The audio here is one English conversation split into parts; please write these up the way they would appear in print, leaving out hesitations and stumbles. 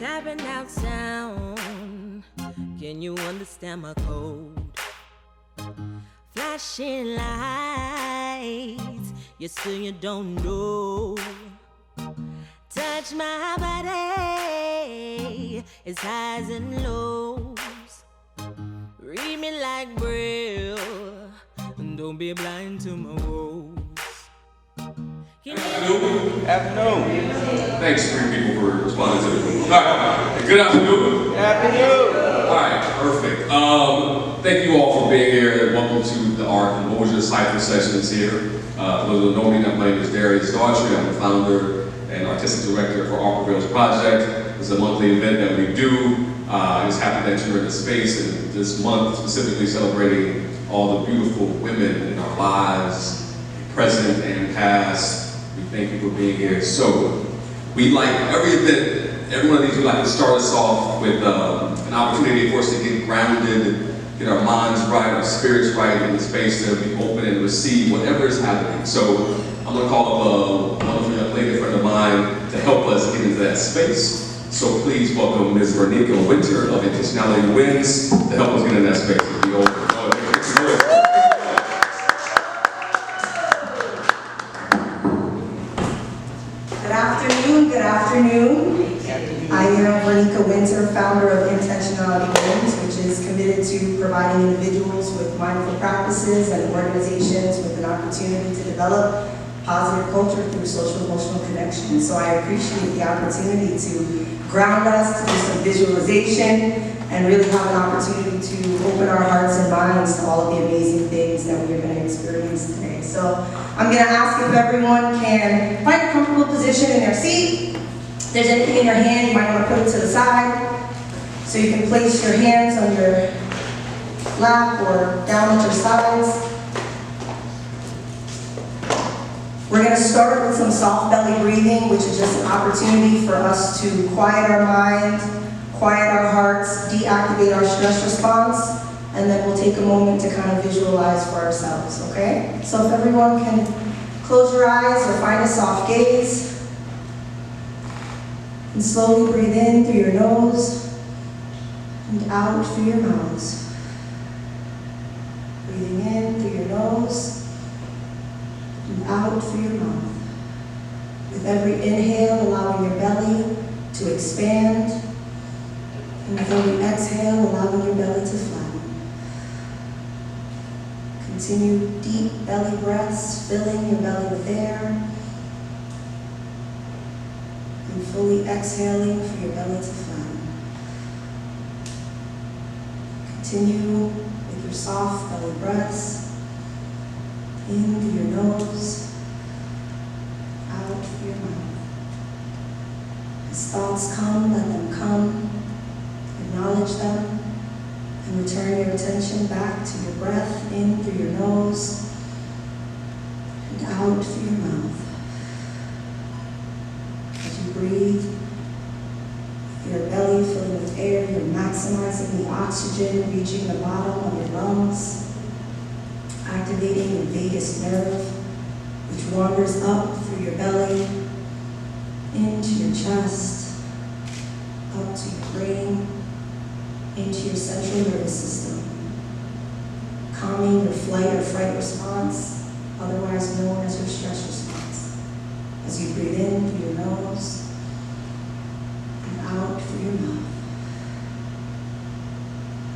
tapping out sound. Can you understand my code? Flashing lights, you still you don't know. Touch my body, it's highs and lows. Read me like Braille, and don't be blind to my woes. Afternoon. Thanks, three people, for responding to the all right. Good afternoon. Good afternoon. All right, perfect. Thank you all for being here, and welcome to our Umoja Cypher Sessions here. Those who know me, my name is Darius Daughtry. I'm the founder and artistic director for FATVillage Project. It's a monthly event that we do. I'm just happy that you're in the space, and this month specifically celebrating all the beautiful women in our lives, present and past. We thank you for being here. So, we like every event, every one of these, we like to start us off with an opportunity for us to get grounded, get our minds right, our spirits right in the space to be open and receive whatever is happening. So, I'm going to call up a wonderful young lady friend of mine to help us get into that space. So please welcome Ms. Vernica Winter of Intentionality Wins to help us get in that space. Good afternoon. I am Vernica Winter, founder of Intentionality Wins, which is committed to providing individuals with mindful practices and organizations with an opportunity to develop positive culture through social emotional connection. So I appreciate the opportunity to ground us, to do some visualization, and really have an opportunity to open our hearts and minds to all of the amazing things that we're going to experience today. So I'm going to ask if everyone can find a comfortable position in their seat. If there's anything in your hand, you might want to put it to the side. So you can place your hands on your lap or down at your sides. We're going to start with some soft belly breathing, which is just an opportunity for us to quiet our mind, quiet our hearts, deactivate our stress response, and then we'll take a moment to kind of visualize for ourselves, okay? So if everyone can close your eyes or find a soft gaze, and slowly breathe in through your nose and out through your mouths. Breathing in through your nose and out through your mouth. With every inhale, allowing your belly to expand, and with every exhale, allowing your belly to flatten. Continue deep belly breaths, filling your belly with air, and fully exhaling for your belly to flatten. Continue with your soft belly breaths, in through your nose, out through your mouth. As thoughts come, let them come. Acknowledge them and return your attention back to your breath, in through your nose and out through your mouth. As you breathe, your belly filling with air, you're maximizing the oxygen reaching the bottom of your lungs, activating your vagus nerve, which wanders up through your belly, into your chest, up to your brain, into your central nervous system, calming your flight or fright response, otherwise known as your stress response. As you breathe in through your nose and out through your mouth.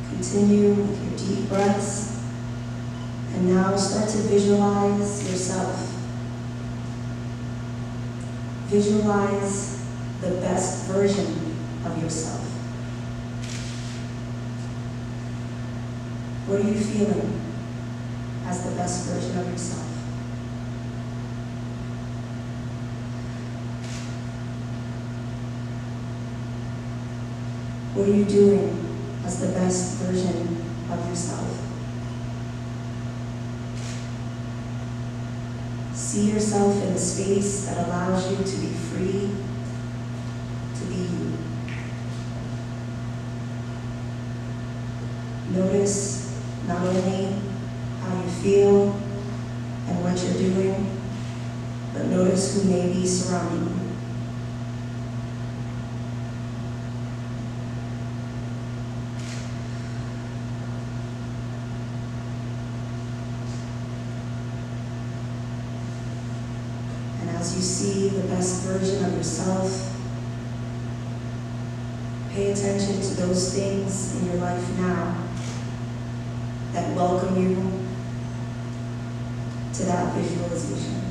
Continue with your deep breaths. And now start to visualize yourself. Visualize the best version of yourself. What are you feeling as the best version of yourself? What are you doing as the best version of yourself? See yourself in a space that allows you to be free, to be you. Notice not only how you feel and what you're doing, but notice who may be surrounding you. As you see the best version of yourself, pay attention to those things in your life now that welcome you to that visualization.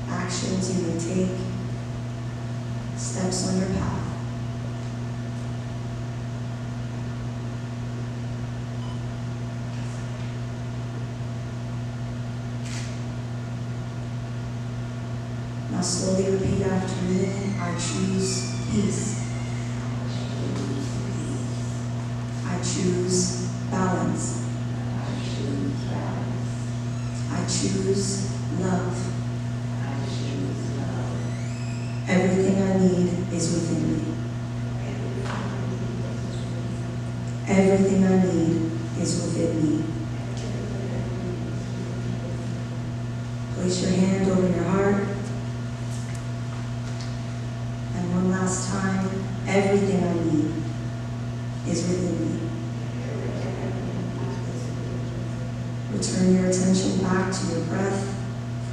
Actions you may take, steps on your path. Now slowly repeat after me. I choose peace. I choose balance. I choose love. Everything I need is within me. Everything I need is within me. Place your hand over your heart. And one last time, everything I need is within me. Return your attention back to your breath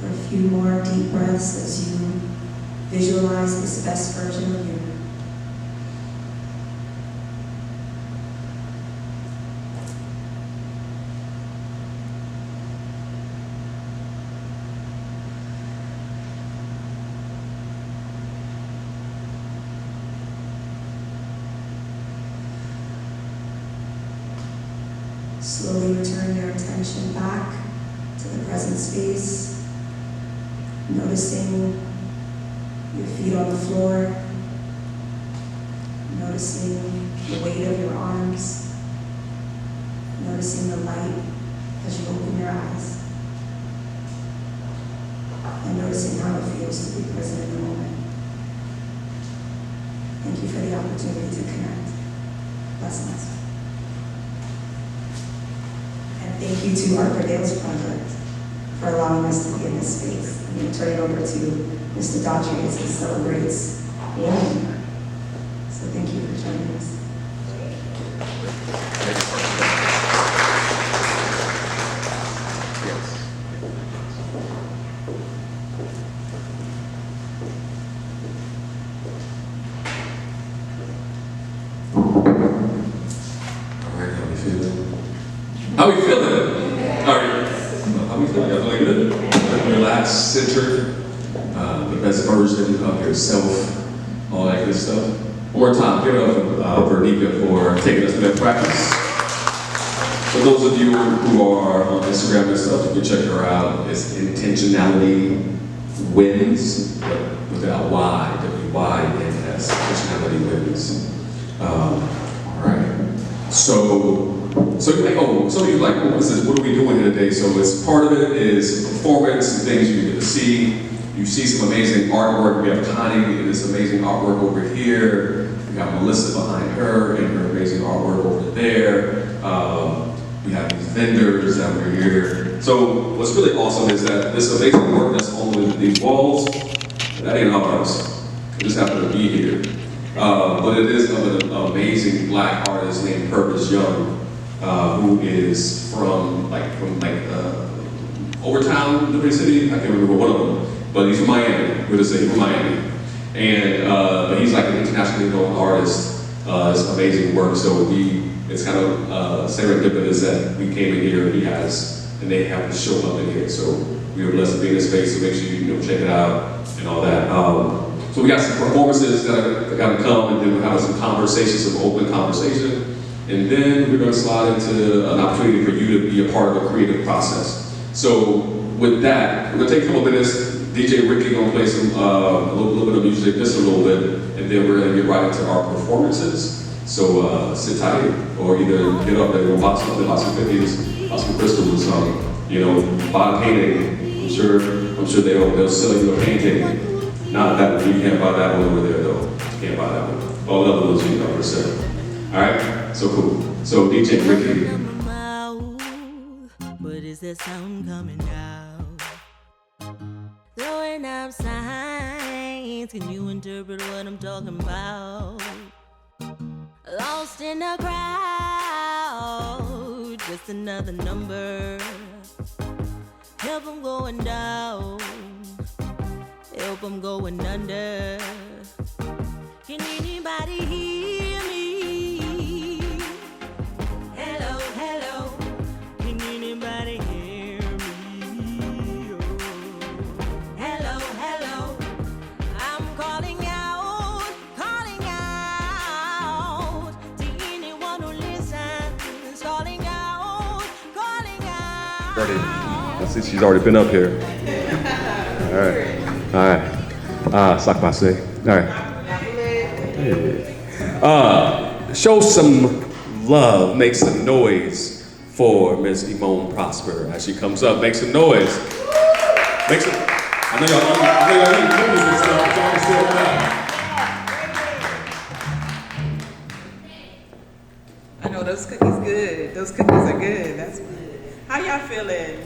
for a few more deep breaths as you visualize this best version of you. Slowly return your attention back to the present space, noticing your feet on the floor, noticing the weight of your arms, noticing the light as you open your eyes, and noticing how it feels to be present in the moment. Thank you for the opportunity to connect. Blessings. And thank you to Art Verdale's project for allowing us to be in this space. I'm going to turn it over to Mr. Daughtry as he celebrates women. So thank you for joining us. How we feeling? All right. How we feeling? Y'all feeling good? Relaxed, centered, the best version of yourself, all that good stuff. One more time, give it up for Nika for taking us to that practice. For those of you who are on Instagram and stuff, you can check her out. It's Intentionality Wins, but without Y, W-Y-N-S, Intentionality Wins. All right. So you're like, what is this? What are we doing here today? So it's part of it is performance and things you get to see. You see some amazing artwork. We have Connie and this amazing artwork over here. We got Melissa behind her and her amazing artwork over there. We have these vendors that were here. So what's really awesome is that this amazing work that's on these walls, that ain't ours. It just happened to be here. But it is of an amazing Black artist named Purpose Young, who is from Overtown, Liberty City. I can't remember one of them, but he's from Miami. We're just saying from Miami, and but he's like an internationally known artist. It's amazing work. So it's kind of serendipitous that we came in here and they have to show up in here. So we were blessed to be in this space. So make sure you check it out and all that. So we got some performances that are going to come, and then we'll have some conversations, some open conversation. And then we're going to slide into an opportunity for you to be a part of the creative process. So with that, we're going to take a couple minutes. DJ Ricky going to play some a little bit of music, just a little bit, and then we're going to get right into our performances. So sit tight, or either get up and go buy something, buy some cookies, buy some crystals, buy a painting. I'm sure they'll sell you a painting. Not that one. You can't buy that one over there though. You can't buy that one. All the other ones you know for sale. All right. So cool. So DJ Ricky. But is there sound coming out? Throwing up signs. Can you interpret what I'm talking about? Lost in the crowd. Just another number. help them going down, help them going under. Can anybody hear me? Hello, hello. Can anybody hear me? Oh. Hello, hello. I'm calling out to anyone who listens. Calling out. I see she's already been up here. All right. Sak passe. All right. Show some love, make some noise for Ms. Emonde Prosper as she comes up. Make some noise. Make some. I know y'all eating cookies and stuff, but y'all can still clap. I know those cookies good. Those cookies are good. That's good. How y'all feeling?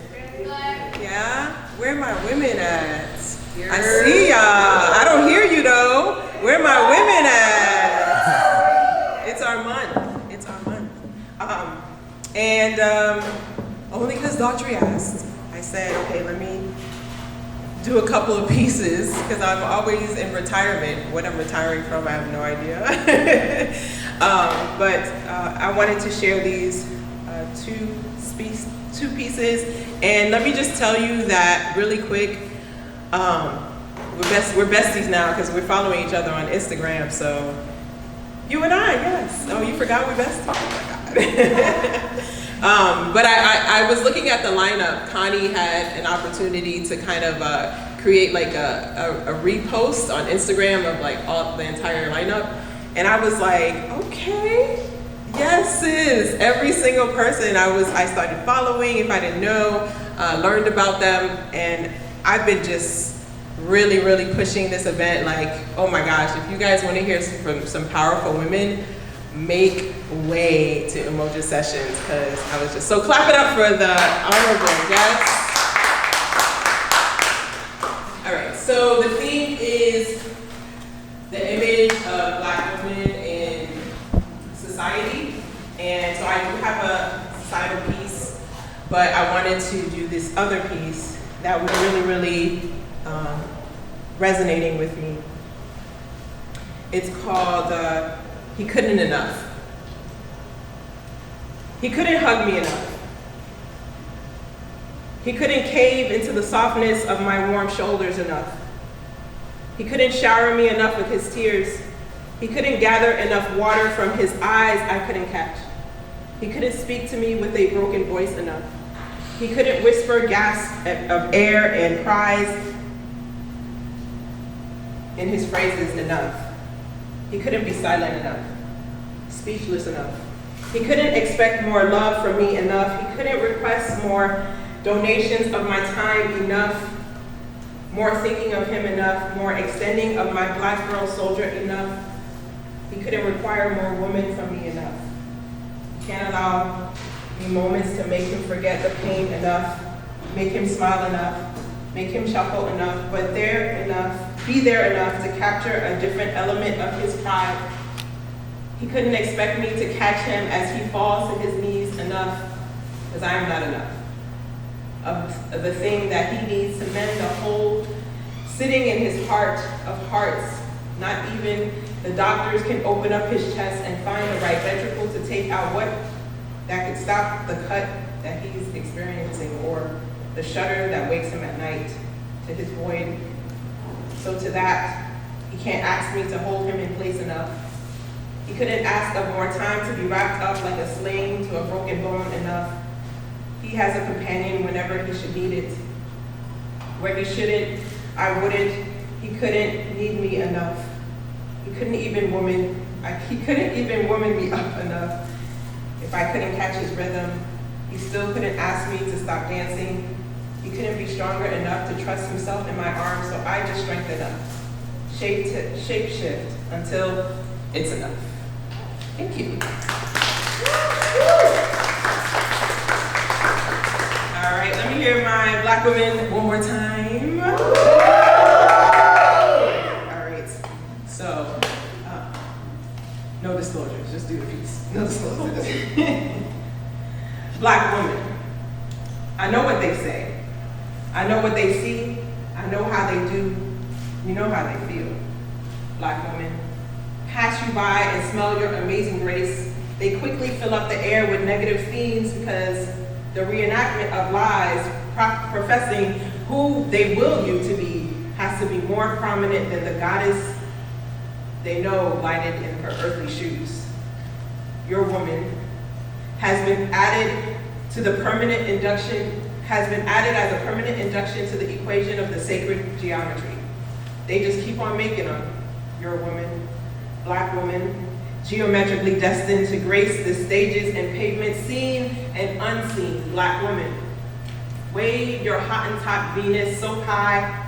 Yeah? Where my women at? I see y'all. I don't hear you though. Where my women at? It's our month. It's our month. Only because Daughtry asked, I said, okay, let me do a couple of pieces because I'm always in retirement. What I'm retiring from, I have no idea. But I wanted to share these two pieces. And let me just tell you that really quick, we're besties now because we're following each other on Instagram. So you and I, yes. Oh, you forgot we're besties? Oh my God. But I was looking at the lineup. Connie had an opportunity to kind of create like a repost on Instagram of like all the entire lineup. And I was like, okay, yes, sis. Every single person I started following, if I didn't know, learned about them. And I've been just really, really pushing this event. Like, oh my gosh, if you guys want to hear from some powerful women, make way to Umoja Sessions, because I was just so clap it up for the honorable guests. All right, so the theme is the image of Black women in society. And so I do have a societal piece, but I wanted to do this other piece that was really, really resonating with me. It's called He Couldn't Enough. He couldn't hug me enough. He couldn't cave into the softness of my warm shoulders enough. He couldn't shower me enough with his tears. He couldn't gather enough water from his eyes I couldn't catch. He couldn't speak to me with a broken voice enough. He couldn't whisper gasps of air and cries in his phrases enough. He couldn't be silent enough, speechless enough. He couldn't expect more love from me enough. He couldn't request more donations of my time enough, more thinking of him enough, more extending of my Black girl soldier enough. He couldn't require more woman from me enough. He can't allow me moments to make him forget the pain enough, make him smile enough, make him chuckle enough, but be there enough to capture a different element of his pride. He couldn't expect me to catch him as he falls to his knees enough, because I am not enough of the thing that he needs to mend the hole sitting in his heart of hearts. Not even the doctors can open up his chest and find the right ventricle to take out what that could stop the cut that he's experiencing, or the shudder that wakes him at night to his void. So to that, he can't ask me to hold him in place enough. He couldn't ask of more time to be wrapped up like a sling to a broken bone enough. He has a companion whenever he should need it. Where he shouldn't, I wouldn't. He couldn't need me enough. He couldn't even woman me up enough. If I couldn't catch his rhythm, he still couldn't ask me to stop dancing. He couldn't be stronger enough to trust himself in my arms, so I just strengthened up. Shape shift until it's enough. Thank you. All right, let me hear my Black women one more time. All right, so no disclosures, just do the piece. No disclosures. Black women, I know what they say. I know what they see. I know how they do. You know how they feel. Black women, pass you by and smell your amazing grace. They quickly fill up the air with negative themes because the reenactment of lies professing who they will you to be has to be more prominent than the goddess they know lighted in her earthly shoes. Your woman has been added to the permanent induction, has been added as a permanent induction to the equation of the sacred geometry. They just keep on making them. You're a woman, black woman, geometrically destined to grace the stages and pavements, seen and unseen, black woman. Wave your Hottentot Venus so high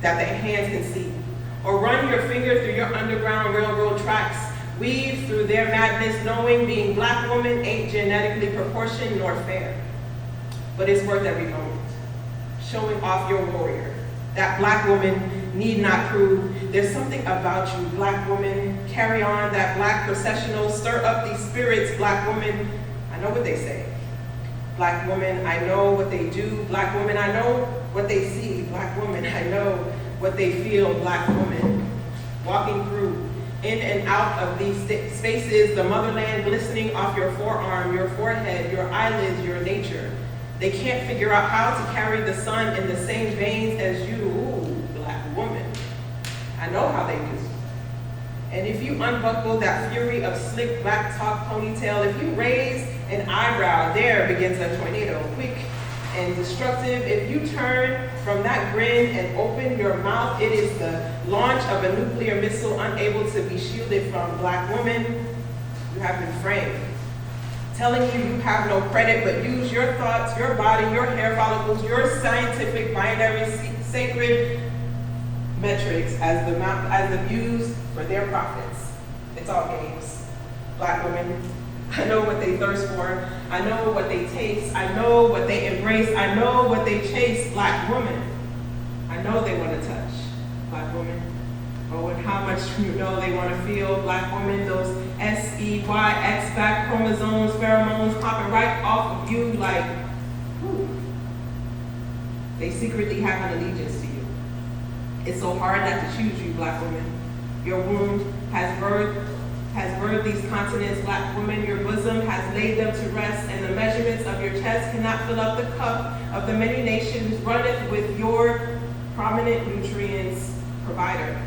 that the hands can see. Or run your finger through your underground railroad tracks, weave through their madness, knowing being black woman ain't genetically proportioned nor fair. But it's worth every moment. Showing off your warrior. That black woman need not prove. There's something about you, black woman. Carry on that black processional, stir up these spirits, black woman. I know what they say. Black woman, I know what they do. Black woman, I know what they see. Black woman, I know what they feel. Black woman, walking through, in and out of these spaces, the motherland glistening off your forearm, your forehead, your eyelids, your nature. They can't figure out how to carry the sun in the same veins as you. Ooh, black woman. I know how they do. And if you unbuckle that fury of slick black top ponytail, if you raise an eyebrow, there begins a tornado, quick and destructive. If you turn from that grin and open your mouth, it is the launch of a nuclear missile unable to be shielded from. Black woman, you have been framed. Telling you have no credit, but use your thoughts, your body, your hair follicles, your scientific binary sacred metrics as the views for their profits. It's all games. Black women, I know what they thirst for. I know what they taste. I know what they embrace. I know what they chase. Black woman, I know they want to touch. Black woman, oh, and how much you know they want to feel. Black woman, those SEY, X-back chromosomes, pheromones popping right off of you like, whew. They secretly have an allegiance to you. It's so hard not to choose you, black woman. Your womb has birthed these continents, black woman. Your bosom has laid them to rest, and the measurements of your chest cannot fill up the cup of the many nations runneth with your prominent nutrients provider.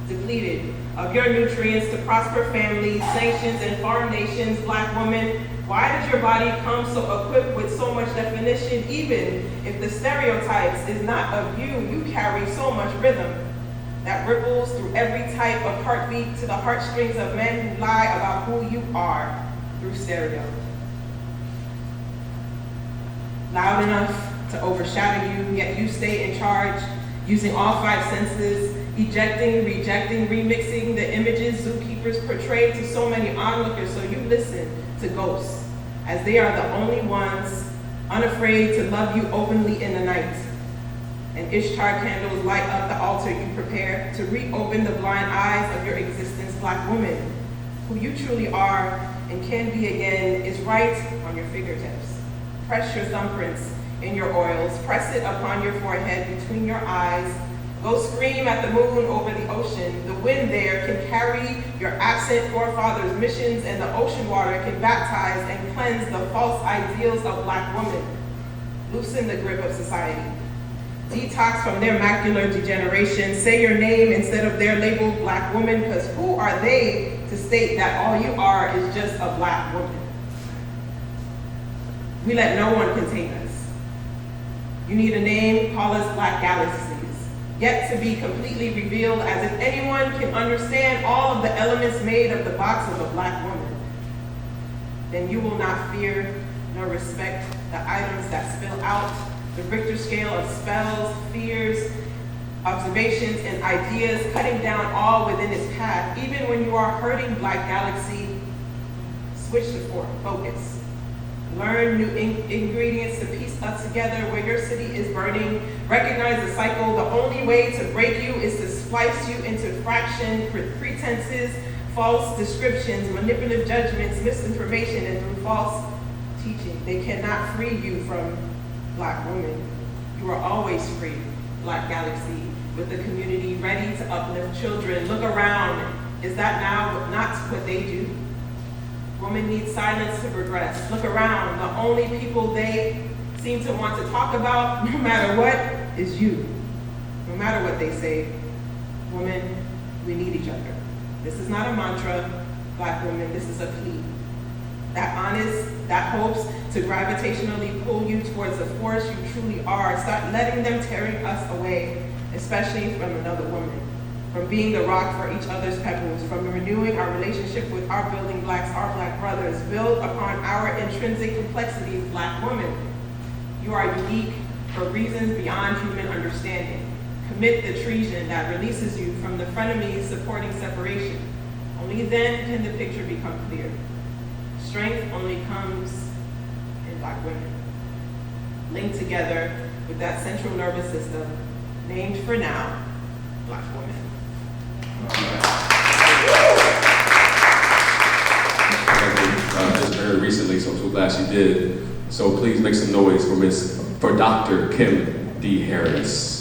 Depleted of your nutrients to prosper families, nations, and foreign nations, black woman. Why does your body come so equipped with so much definition? Even if the stereotypes is not of you, you carry so much rhythm that ripples through every type of heartbeat to the heartstrings of men who lie about who you are through stereo. Loud enough to overshadow you, yet you stay in charge, using all five senses, ejecting, rejecting, remixing the images zookeepers portray to so many onlookers, so you listen to ghosts, as they are the only ones unafraid to love you openly in the night. And Ishtar candles light up the altar you prepare to reopen the blind eyes of your existence, black woman. Who you truly are and can be again is right on your fingertips. Press your thumbprints in your oils, press it upon your forehead, between your eyes. Go scream at the moon over the ocean. The wind there can carry your absent forefathers' missions, and the ocean water can baptize and cleanse the false ideals of black woman. Loosen the grip of society. Detox from their macular degeneration. Say your name instead of their label, black woman, because who are they to state that all you are is just a black woman? We let no one contain us. You need a name, call us black galaxies, yet to be completely revealed, as if anyone can understand all of the elements made of the box of a black woman. Then you will not fear nor respect the items that spill out, the Richter scale of spells, fears, observations, and ideas, cutting down all within its path. Even when you are hurting, black galaxy, switch the focus. Learn new ingredients to piece us together where your city is burning. Recognize the cycle. The only way to break you is to splice you into fraction, pretenses, false descriptions, manipulative judgments, misinformation, and through false teaching. They cannot free you from black women. You are always free, Black Galaxy, with the community ready to uplift children. Look around. Is that now not what they do? Women need silence to progress. Look around. The only people they seem to want to talk about, no matter what, is you. No matter what they say, women, we need each other. This is not a mantra, Black women, this is a plea. That honest, that hopes to gravitationally pull you towards the force you truly are. Stop letting them tearing us away, especially from another woman. From being the rock for each other's pebbles, from renewing our relationship with our building blacks, our Black brothers, build upon our intrinsic complexities, Black women. You are unique for reasons beyond human understanding. Commit the treason that releases you from the frenemies supporting separation. Only then can the picture become clear. Strength only comes in Black women. Linked together with that central nervous system, named for now, Black women. Just very recently, so I'm so glad she did. So please make some noise for Dr. Kim D. Harris.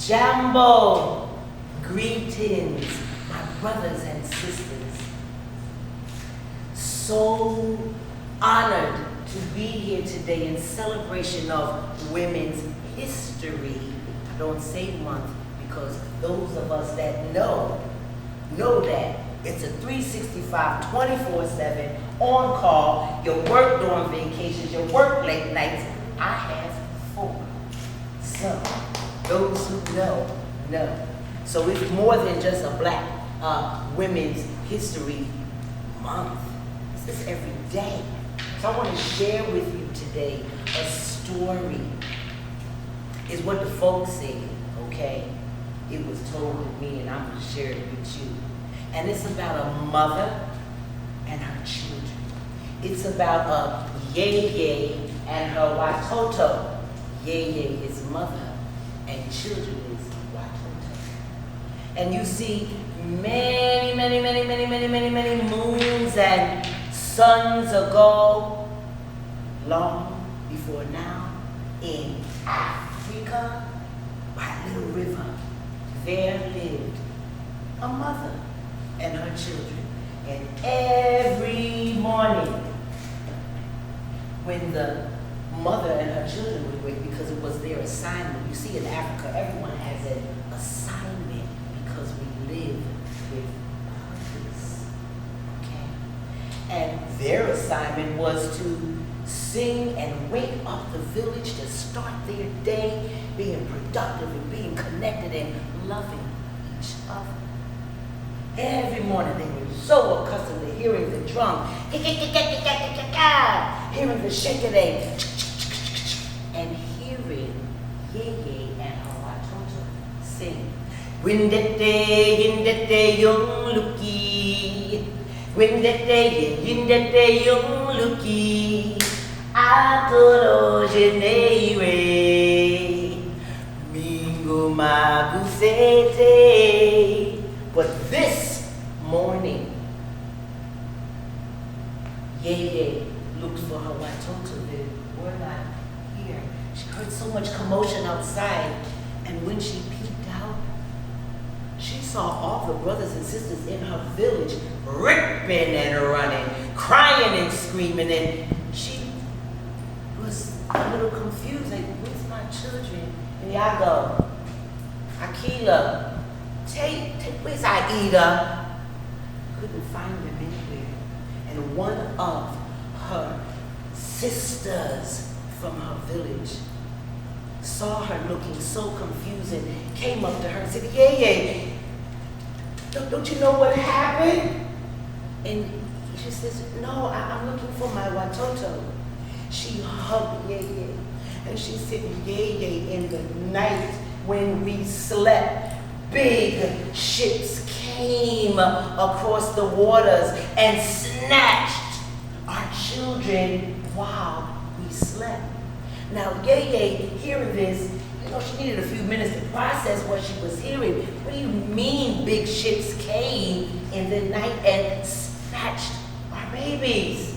Jambo, greetings, my brothers and sisters. So honored to be here today in celebration of Women's History. I don't say month because those of us that know that it's a 365, 24/7, on call, you work during vacations, you work late nights. I have 4. So, those who know. So it's more than just a Black Women's History Month. This is every day. So I want to share with you today a story. It's what the folks said, okay? It was told to me and I'm going to share it with you. And it's about a mother and her children. It's about a Yeye and her Watoto. Yeye is mother and children is Watoto. And you see many moons and suns ago, long before now, in Africa, by a little river, there lived a mother and her children. And every morning, when the mother and her children would wait because it was their assignment. You see, in Africa, everyone has an assignment because we live with purpose. Okay? And their assignment was to sing and wake up the village to start their day being productive and being connected and loving each other. Every morning they were so accustomed to hearing the drum, hearing the shaking and hearing Yeye and her watoto sing. Windete yung luki, windete yung luki, atolo jenewe, mingo magusete. But this morning, Yeye looked for her watoto. They were not here. She heard so much commotion outside, and when she peeked out, she saw all the brothers and sisters in her village ripping and running, crying and screaming, and she was a little confused, like, where's my children? And Yago, Akila, where's Aida? Couldn't find them anywhere. And one of her sisters from her village saw her looking so confused and came up to her and said, Yeye, don't you know what happened? And she says, no, I'm looking for my watoto. She hugged Yeye and she said, Yeye, in the night when we slept, big ships came across the waters and snatched our children while we slept. Now, Yeye, hearing this, she needed a few minutes to process what she was hearing. What do you mean big ships came in the night and snatched our babies?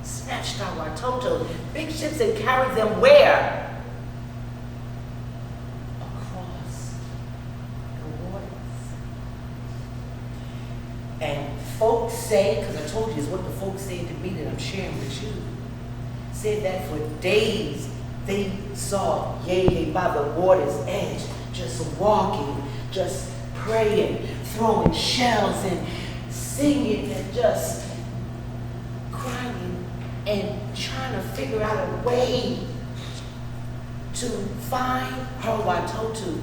Snatched our watoto. Big ships and carried them where? And folks say, because I told you it's what the folks say to me that I'm sharing with you, said that for days they saw Yeye by the water's edge, just walking, just praying, throwing shells and singing and just crying and trying to figure out a way to find her watoto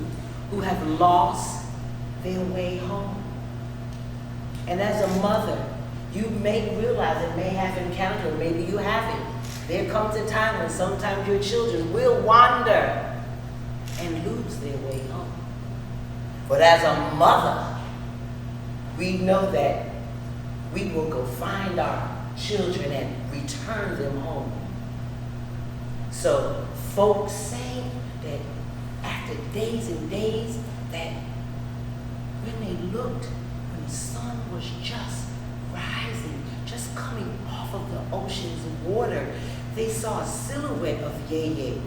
who have lost their way home. And as a mother, you may realize and may have encountered, maybe you haven't. There comes a time when sometimes your children will wander and lose their way home. But as a mother, we know that we will go find our children and return them home. So folks say that after days and days, that when they looked, when the sun was just rising, just coming off of the ocean's water, they saw a silhouette of Yeye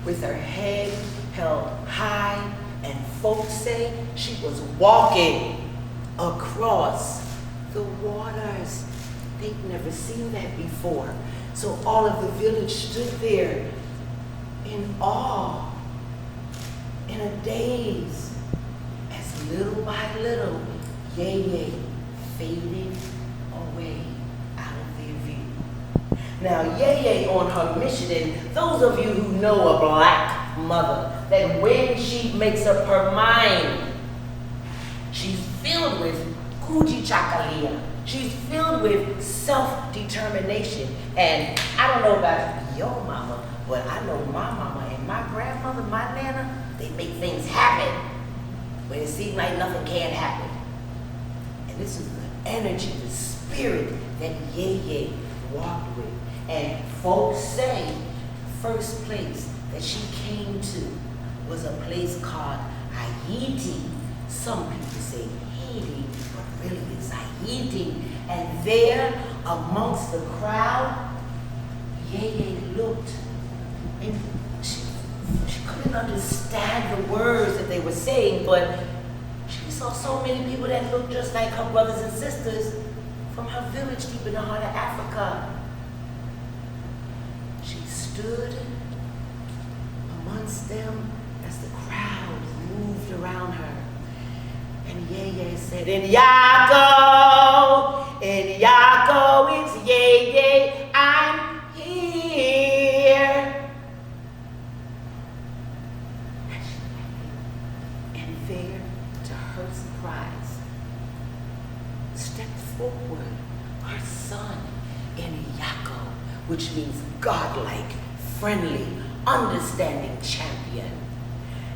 with her head held high, and folks say she was walking across the waters. They'd never seen that before. So all of the village stood there in awe, in a daze, as little by little, Yeye faded away out of their view. Now, Yeye on her mission, and those of you who know a black mother, that when she makes up her mind, she's filled with kujichakalia. She's filled with self-determination. And I don't know about your mama, but I know my mama and my grandmother, my nana, they make things happen when it seems like nothing can happen. And this is the energy, the spirit that Yeye walked with. And folks say the first place that she came to was a place called Haiti. Some people say Haiti, but really it's Haiti. And there, amongst the crowd, Yeye looked, and she couldn't understand the words that they were saying, but she saw so many people that looked just like her brothers and sisters from her village deep in the heart of Africa. She stood amongst them as the crowd moved around her. And Yeye said, in Yako, it's Yeye, I'm here. And there, to her surprise, stepped forward her son, Yako, which means godlike, friendly, understanding champion.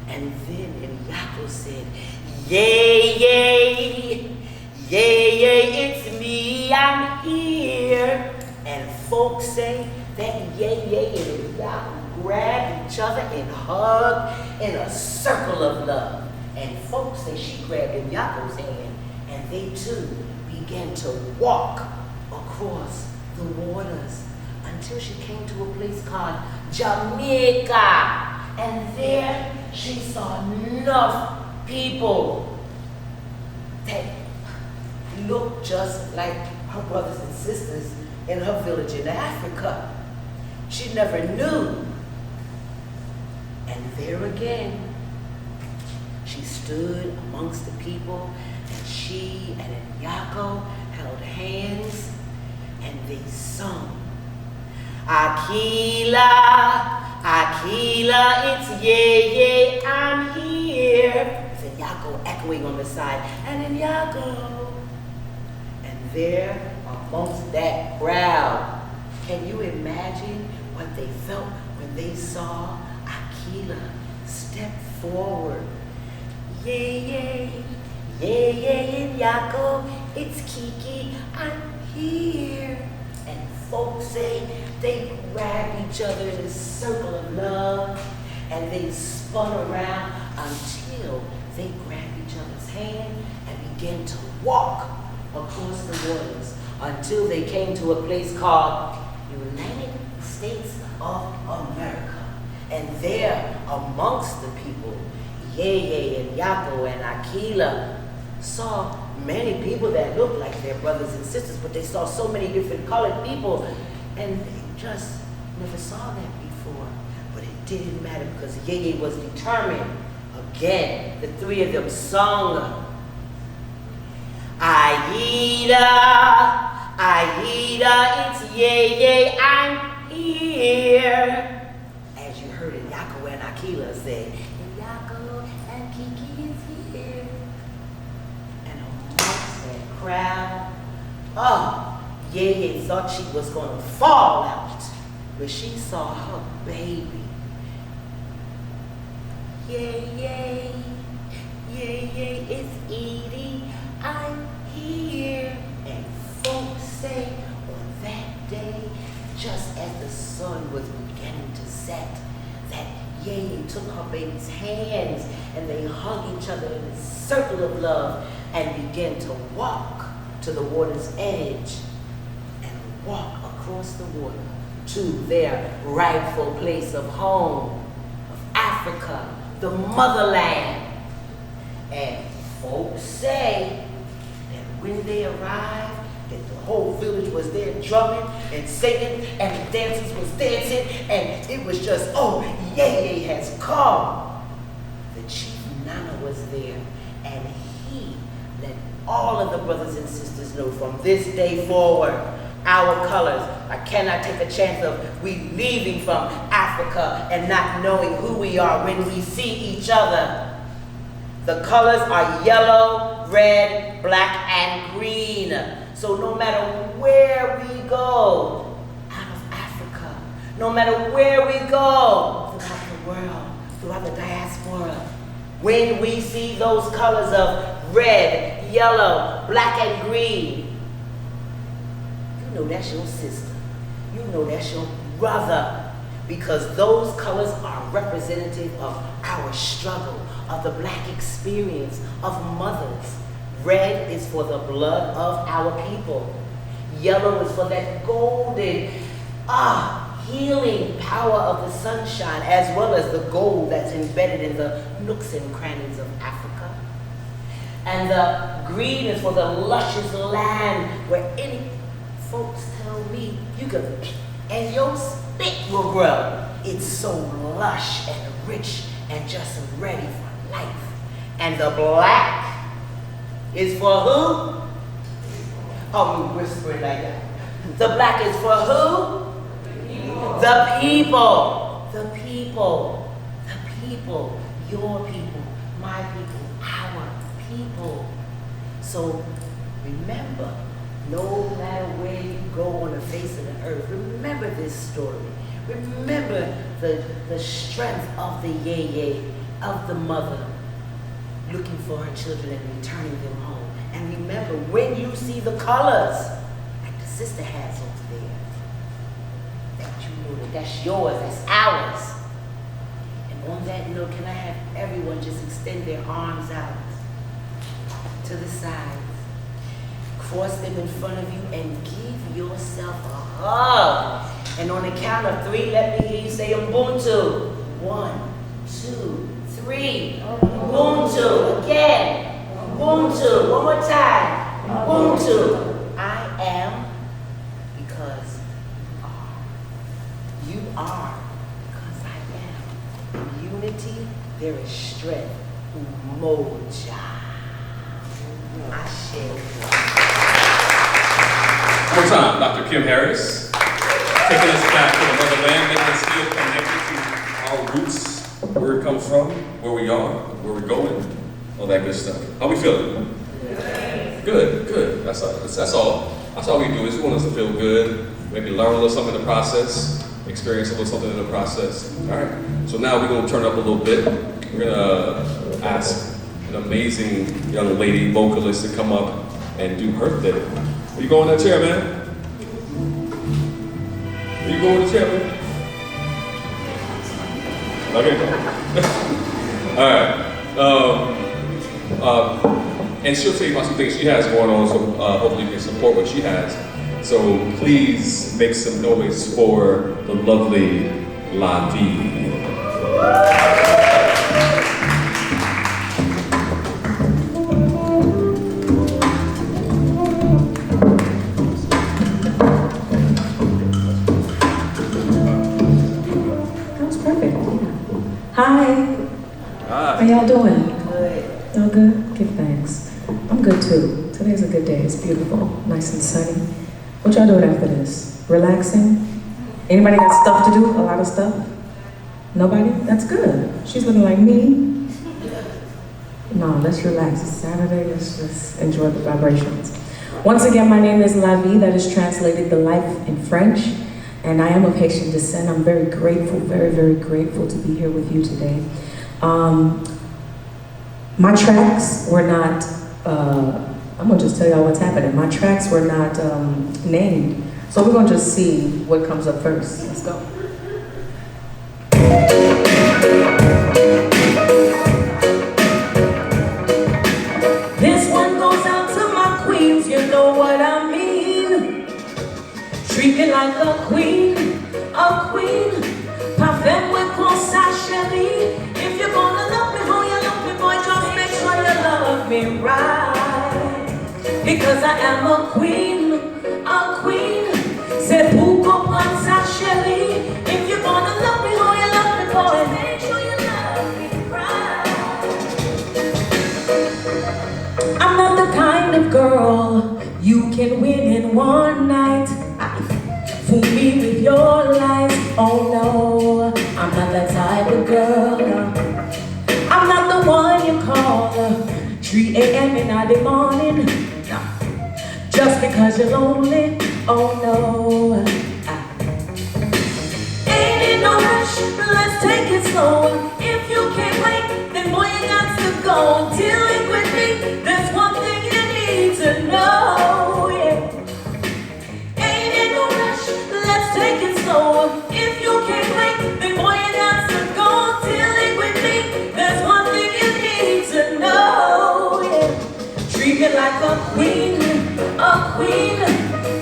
And then Yako said, Yay, it's me, I'm here. And folks say that Yeye and Yako grabbed each other and hugged in a circle of love. And folks say she grabbed Yako's hand, and they too began to walk across the waters until she came to a place called Jamaica. And there she saw enough people that looked just like her brothers and sisters in her village in Africa. She never knew. And there again, she stood amongst the people, and she and Yako held hands, and they sung, Akila, it's Yeye, I'm here. Said Yako echoing on the side, and then Yako. And there amongst that crowd, can you imagine what they felt when they saw Akila step forward? Yeye, and Yako, it's Kiki, I'm here. And folks say they grabbed each other in a circle of love, and they spun around until they grabbed each other's hand and began to walk across the waters until they came to a place called United States of America. And there amongst the people, Yeye and Yako and Akila saw many people that looked like their brothers and sisters, but they saw so many different colored people, and they just never saw that before. But it didn't matter because Yeye was determined. Again, the three of them sung, Aida, it's Yeye, I'm here. As you heard it, Yako and Akila say, Yako and Kiki is here. And amongst that crowd, Yeye thought she was going to fall out, but she saw her baby. Yeye, it's Edie, I'm here. And folks say on that day, just as the sun was beginning to set, that Yeye took her baby's hands and they hugged each other in a circle of love and began to walk to the water's edge and walk across the water to their rightful place of home, of Africa, the motherland. And folks say that when they arrived, that the whole village was there drumming and singing, and the dancers was dancing, and it was just, Yeye has come. The chief Nana was there, and he let all of the brothers and sisters know from this day forward, our colors. I cannot take a chance of we leaving from Africa and not knowing who we are when we see each other. The colors are yellow, red, black, and green. So no matter where we go out of Africa, no matter where we go throughout the world, throughout the diaspora, when we see those colors of red, yellow, black, and green, you know that's your sister. You know that's your brother. Because those colors are representative of our struggle, of the black experience, of mothers. Red is for the blood of our people. Yellow is for that golden, healing power of the sunshine, as well as the gold that's embedded in the nooks and crannies of Africa. And the green is for the luscious land where any folks tell me you can, and your spit will grow. It's so lush and rich and just ready for life. And the black is for who? Oh, we whispering like that. The black is for who? The people. The people. The people. Your people. My people. Our people. So remember, no matter where you go on the face of the earth, remember this story. Remember the strength of the yeye, of the mother, looking for her children and returning them home. And remember, when you see the colors, like the sister has over there, that you know that's yours, that's ours. And on that note, can I have everyone just extend their arms out to the sides, cross them in front of you, and give yourself a hug. And on the count of 3, let me hear you say Ubuntu. 1, 2, 3. Ubuntu. Again. Ubuntu. One more time. Ubuntu. I am because you are. You are because I am. In unity, there is strength. Umoja. I share. One more time, Dr. Kim Harris, taking us back to the motherland, making us feel connected to our roots, where it comes from, where we are, where we're going, all that good stuff. How we feeling? Good, good. That's all. That's all we do is we want us to feel good, maybe learn a little something in the process, experience a little something in the process. All right. So now we're gonna turn up a little bit. We're gonna ask an amazing young lady vocalist to come up and do her thing. Where you going in that chair, man? Where you going in the chair, man? Okay. All right. And she'll tell you about some things she has going on, so hopefully you can support what she has. So please make some noise for the lovely LaVie. Hi. Hi. How y'all doing? Good. Y'all good? Give thanks. I'm good too. Today's a good day. It's beautiful, nice and sunny. What y'all doing after this? Relaxing? Anybody got stuff to do? A lot of stuff? Nobody? That's good. She's looking like me. No, let's relax. It's Saturday. Let's just enjoy the vibrations. Once again, my name is LaVie. That is translated the life in French. And I am of Haitian descent. I'm very grateful, very, very grateful to be here with you today. My tracks were not, I'm gonna just tell y'all what's happening. My tracks were not named. So we're gonna just see what comes up first. Let's go. This one goes out to my queens, you know what I mean. Treat me like a queen, a queen. Parfait-moi comme ça, chérie. If you're gonna love me, how you love me, boy, just make sure you love me right. Because I am a queen, a queen. C'est pour comprendre ça, chérie. If you're gonna love me, how you love me, boy, make sure you love me right. I'm not the kind of girl you can win in one night. Fool me with your lies, oh no. I'm not that type of girl, no. I'm not the one you call 3 a.m. in the morning, no. Just because you're lonely, oh no. Ain't in no rush, let's take it slow. If you can't wait, then boy you got to go. Dealing with me, there's one thing you need to know, yeah. Take it slow. If you can't wait, then boy you got to go. Dealing with me, there's one thing you need to know, yeah. Treat me like a queen, a queen.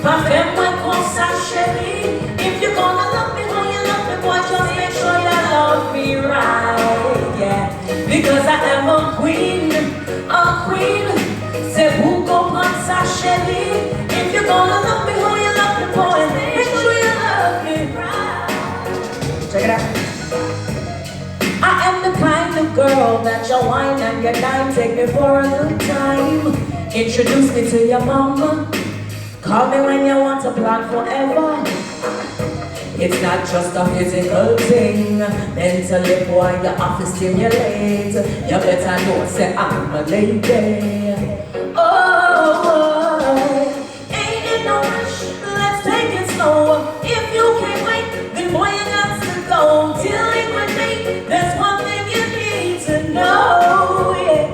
Parfait-moi comme ça, chérie. If you're gonna love me, how you love me, boy, just make sure you love me right, yeah. Because I am a queen, a queen. C'est pour comprendre ça, chérie. If you're gonna love me, how you love me, boy, make sure you love me right. Check it out. I a dime, take me for a good time. Introduce me to your mama. Call me when you want to plan forever. It's not just a physical thing. Mentally, boy, you have to stimulate. You better know, say I'm a lady. Oh, ain't it no rush? Let's take it slow. If you can't wait, then boy, you got to go. Dealing with me, there's one thing you need to know. Yeah.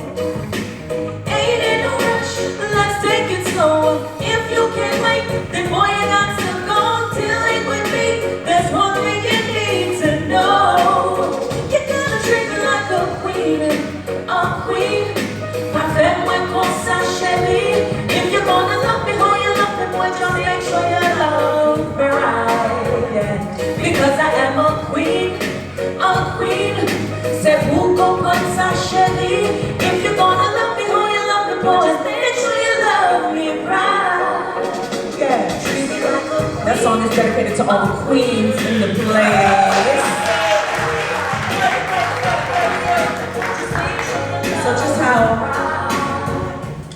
Ain't it no rush? Let's take it slow. If you can't wait, then boy, you got to go. Dealing with me, there's one thing you need to know. You gotta treat me like a queen, a queen. If you're gonna love me, how you love me, boy, just make sure you love me right, yeah. Because I am a queen, a queen. Say, who go sasheli? If you're gonna love me, how you love me, boy, just make sure you love me right, yeah. Treat me like a queen. That song is dedicated to all the queens in the place.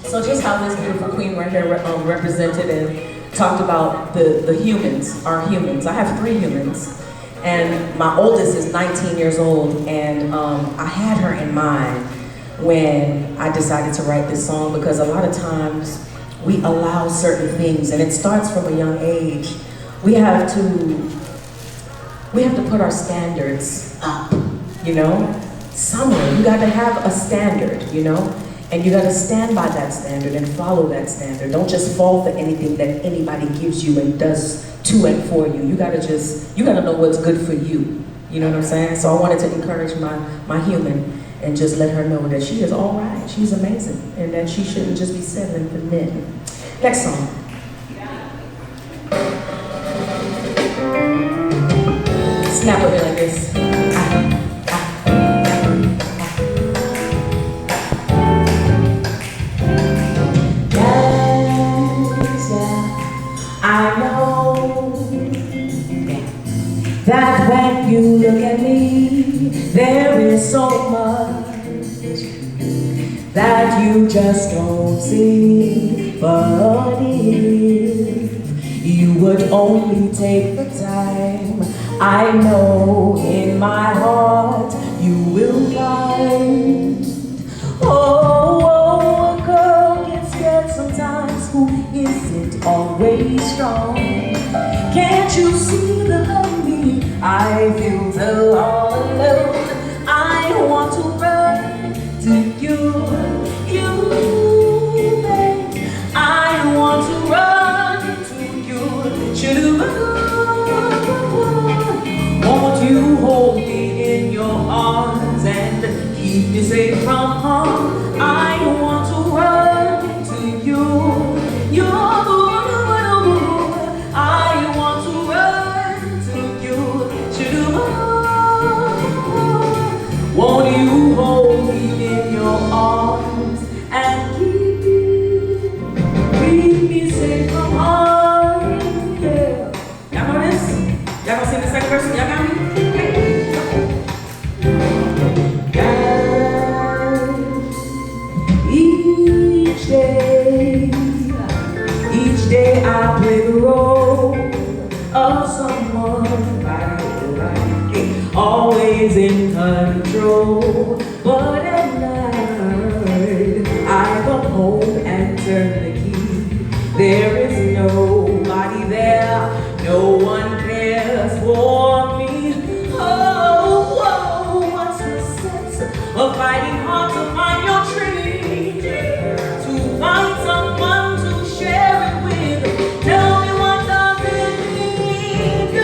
So just how this beautiful queen right here represented and talked about the humans, our humans. I have 3 humans, and my oldest is 19 years old, and I had her in mind when I decided to write this song, because a lot of times we allow certain things, and it starts from a young age. We have to put our standards up, you know? Somewhere, you got to have a standard, you know? And you got to stand by that standard and follow that standard. Don't just fall for anything that anybody gives you and does to and for you. You got to know what's good for you. You know what I'm saying? So I wanted to encourage my human and just let her know that she is all right. She's amazing, and that she shouldn't just be settling for men. Next song. Snap with me like this. I know that when you look at me, there is so much that you just don't see. But if you would only take the time, I know in my heart you will find. Oh, a girl gets scared sometimes, who isn't always strong. Can't you see the lonely I feel so all alone? I want to run to you, babe. I want to run to you, won't you hold me in your arms and keep me safe from harm? I want to run to you. You're the one. I want to run to you. Won't you hold me in your arms and keep me safe from harm? Yeah. Y'all know this? Y'all gonna sing the second verse? Y'all got me? Each day I play the role of someone right, always in control. But at night I come home and turn the key. There is nobody there, no one cares for me. Oh, whoa, what's the sense of fighting hard to find your treasure, to find someone to share it with? Tell me, what does it mean?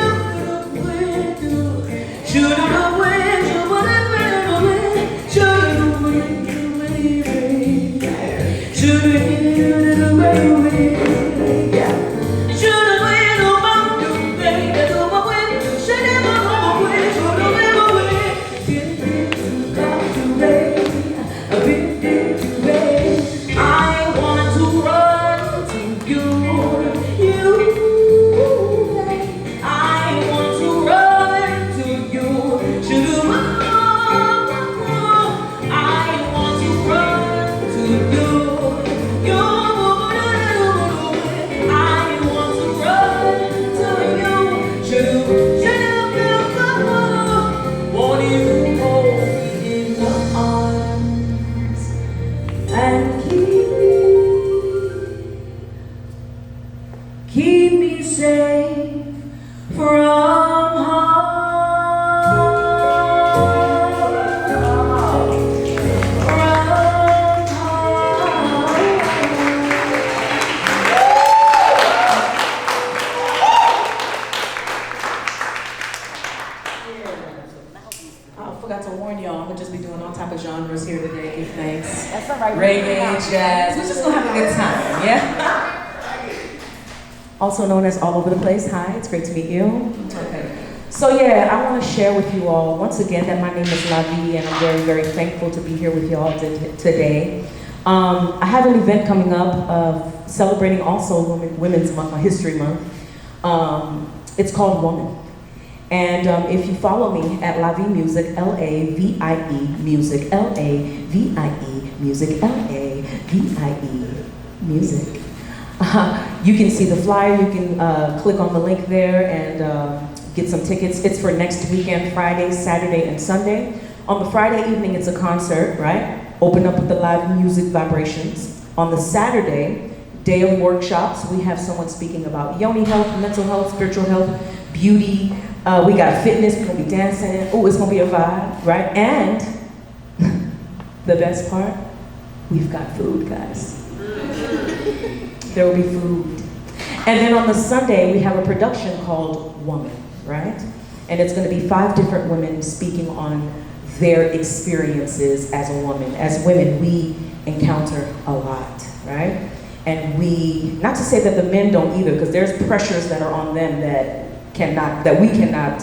forgot to warn y'all, I'm gonna just be doing all type of genres here today. Give thanks. That's all right. Reggae, jazz. We're just gonna have a good time, yeah? Also known as All Over the Place. Hi, it's great to meet you. Okay. So yeah, I want to share with you all once again that my name is LaVie, and I'm very, very thankful to be here with y'all today. I have an event coming up celebrating also Women's Month, History Month. It's called Woman. And if you follow me at LaVie Music, L-A-V-I-E Music, L-A-V-I-E Music, L-A-V-I-E Music. You can see the flyer, you can click on the link there and get some tickets. It's for next weekend, Friday, Saturday, and Sunday. On the Friday evening, it's a concert, right? Open up with the live music vibrations. On the Saturday, day of workshops, we have someone speaking about yoni health, mental health, spiritual health, beauty. We got fitness, we're gonna be dancing. Oh, it's gonna be a vibe, right? And the best part, we've got food, guys. There will be food. And then on the Sunday, we have a production called Woman, right? And it's gonna be 5 different women speaking on their experiences as a woman. As women, we encounter a lot, right? And not to say that the men don't either, because there's pressures that are on them that we cannot,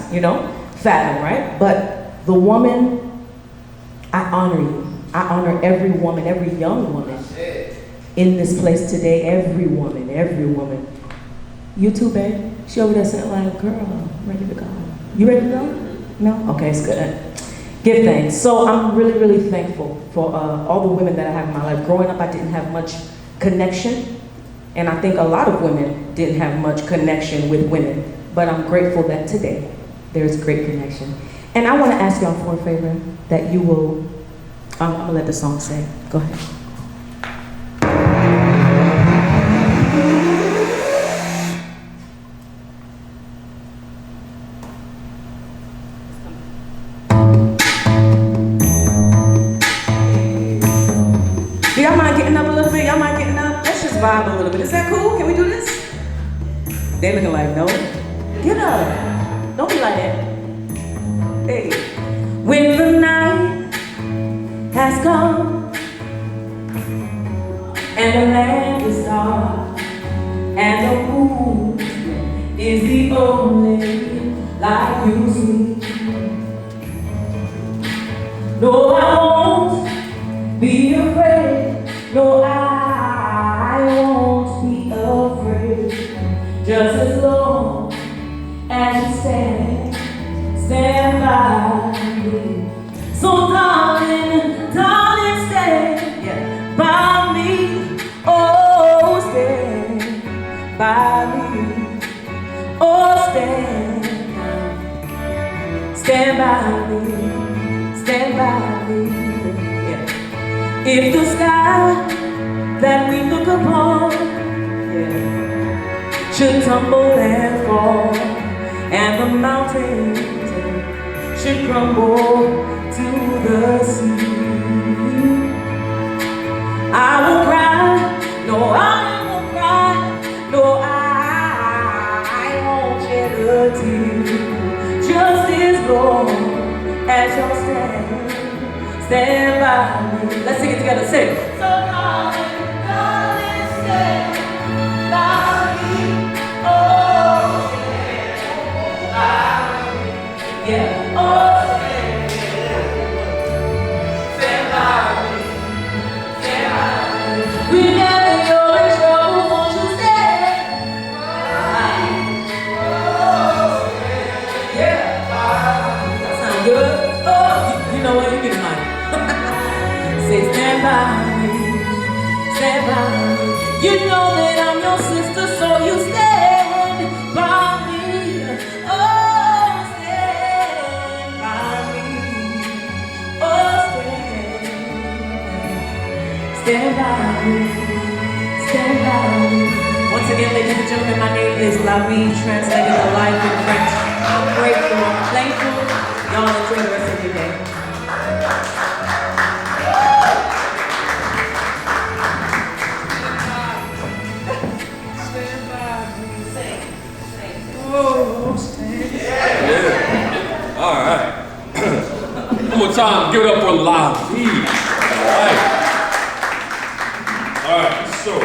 fathom, right? But the woman, I honor you. I honor every woman, every young woman in this place today, every woman. You too, babe? She over there sitting like, girl, I'm ready to go. You ready to go? No? Okay, it's good. Give thanks. So I'm really, really thankful for all the women that I have in my life. Growing up, I didn't have much connection, and I think a lot of women didn't have much connection with women, but I'm grateful that today there's great connection. And I want to ask y'all for a favor, that you will, I'm gonna let the song say. Go ahead. Y'all mind getting up a little bit? Y'all mind getting up? Let's just vibe a little bit. Is that cool? Can we do this? They looking like, no. Get up. Don't be like that. Hey. When the night has come and the land is dark and the moon is the only light you see. No, I won't be afraid. No, I won't be afraid. Just as long as you stand by me. So darling, stand by me. Oh, stand by me. Oh, stand by me. Stand by me. If the sky that we look upon should tumble and fall, and the mountains should crumble to the sea, I will cry, no, I won't cry, no, I won't shed a tear, just as long as you'll stand by me. Let's sing it together, sing. So darling, stand by me. Oh, stand by me. Yeah. Oh, stand by me. Stand by me. Whenever you're in trouble, won't you stand by me? Oh, yeah. That sounds good. Oh, you know what? You get mine. Say stand by me, you know that I'm your sister, so you stand by me, oh stand by me, oh stand by me. Once again, ladies and gentlemen, my name is LaVie, translated to life in French. I'm grateful, I'm thankful, y'all enjoy the rest of your day. All right. I'm time, give it up for LaVie. All right, so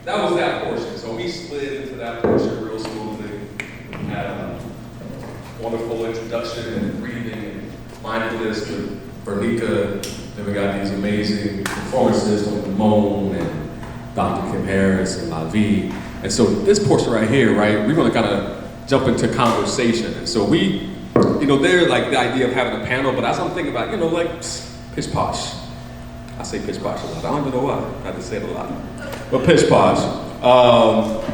that was that portion. So we slid into that portion real smoothly. Had a wonderful introduction and breathing and mindfulness with Bernica. Then we got these amazing performances from Emonde and Dr. Kim Harris and LaVie. And so this portion right here, right, we're gonna kind of jump into conversation. And so we, they're like the idea of having a panel, but as I'm thinking about, like pish posh. I say pish posh a lot. I don't even know why. I had to say it a lot. But pish posh.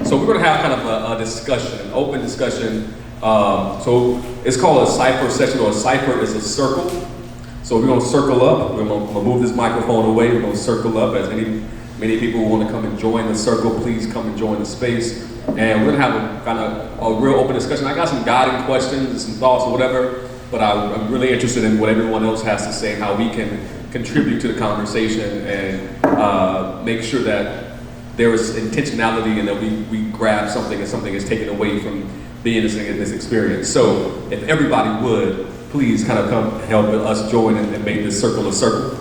So we're gonna have kind of a discussion, an open discussion. So it's called a Cypher Session, or a Cypher is a circle. So we're gonna circle up. We're gonna move this microphone away. We're gonna circle up. As many people who want to come and join the circle, please come and join the space. And we're gonna have a kind of a real open discussion. I got some guiding questions and some thoughts or whatever, but I'm really interested in what everyone else has to say, how we can contribute to the conversation and make sure that there is intentionality and that we grab something and something is taken away from being in this experience. So if everybody would, please kind of come help us join and make this circle a circle.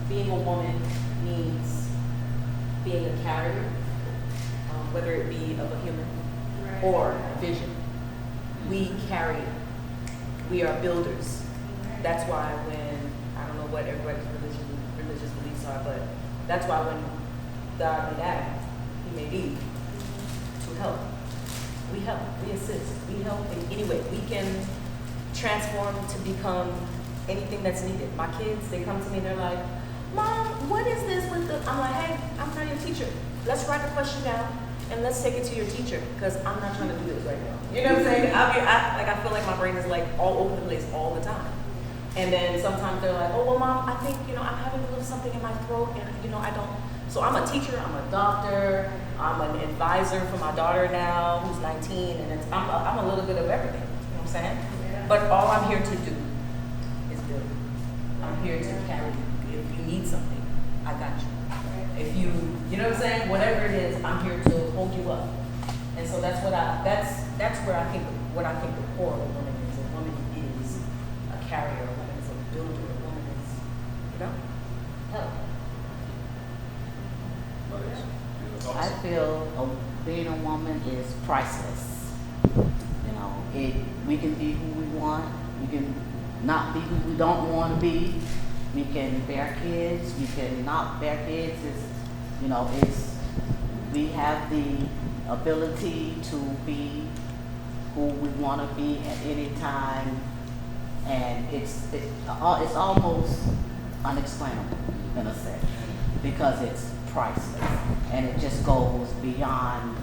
Being a woman means being a carrier, whether it be of a human or a vision. We carry, we are builders. That's why when, I don't know what everybody's religious beliefs are, but that's why when God made Adam, he made Eve to help. We help, we assist, we help in any way. We can transform to become anything that's needed. My kids, they come to me and they're like, Mom, what is this with the, I'm like, hey, I'm not your teacher. Let's write the question down and let's take it to your teacher because I'm not trying to do this right now. You know what I'm saying? I feel like my brain is like all over the place all the time. And then sometimes they're like, oh, well, Mom, I think, I'm having a little something in my throat and, I don't. So I'm a teacher, I'm a doctor, I'm an advisor for my daughter now who's 19, and I'm a little bit of everything, you know what I'm saying? Yeah. But all I'm here to do is build. I'm here to carry you. If you need something, I got you. If you know what I'm saying? Whatever it is, I'm here to hold you up. And so that's where I think the core of a woman is. A woman is a carrier, a woman is a builder, a woman is, help. I feel being a woman is priceless. We can be who we want. We can not be who we don't want to be. We can bear kids. We can not bear kids. We have the ability to be who we want to be at any time, and it's almost unexplainable in a sense because it's priceless, and it just goes beyond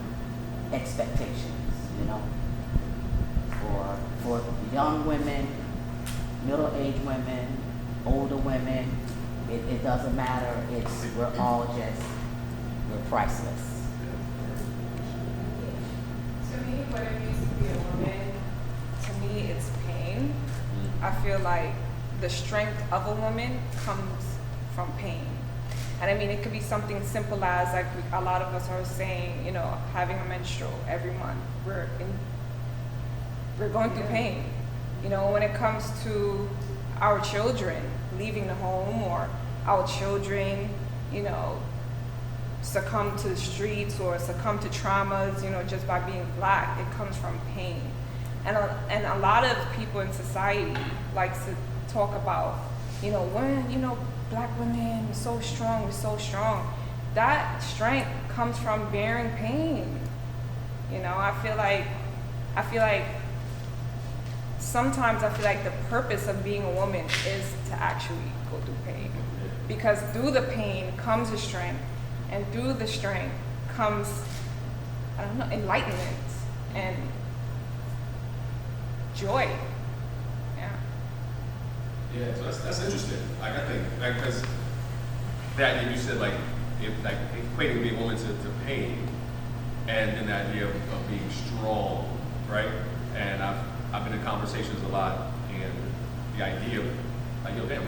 expectations, for young women, middle-aged women, older women, it doesn't matter, we're priceless. To me, what it means to be a woman, to me it's pain. I feel like the strength of a woman comes from pain. And I mean, it could be something simple as, like a lot of us are saying, having a menstrual every month. We're going through pain. You know, when it comes to our children leaving the home, or our children, you know, succumb to the streets or succumb to traumas, you know, just by being Black, it comes from pain. And a lot of people in society likes to talk about, you know, when, you know, Black women, we're so strong, we're so strong. That strength comes from bearing pain. You know, I feel like sometimes I feel like the purpose of being a woman is to actually go through pain. Because through the pain comes the strength, and through the strength comes, I don't know, enlightenment and joy. Yeah. Yeah, so that's interesting. Like, I think, like, because that idea you said, like equating being a woman to pain, and then the idea of being strong, right? And I've been in conversations a lot, and the idea of, like, yo, damn,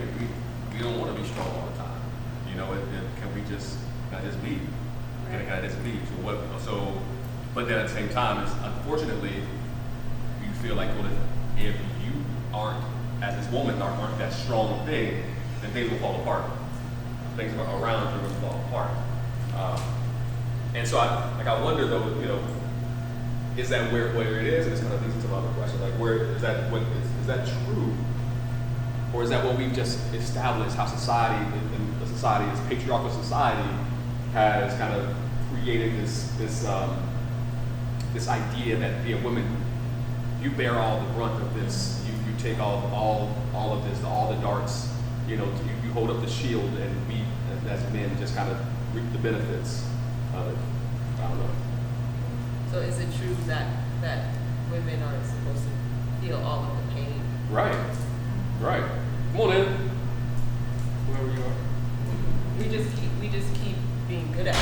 we don't want to be strong all the time. You know, can I just leave? Can I just leave? So, but then at the same time, it's unfortunately, you feel like, well, if you aren't, as this woman, aren't that strong thing, then things will fall apart. Things around you will fall apart. And so I wonder though, you know, is that where it is? And this kind of leads into my other question, like, where is that? Is that true, or is that what we've just established? How society, in the society, this patriarchal society, has kind of created this idea that being women, you bear all the brunt of this. You take all of this, all the darts. You know, you hold up the shield, and we as men just kind of reap the benefits of it. I don't know. So is it true that women are supposed to feel all of the pain? Right. Come on in. Whoever you are. We just keep being good at it.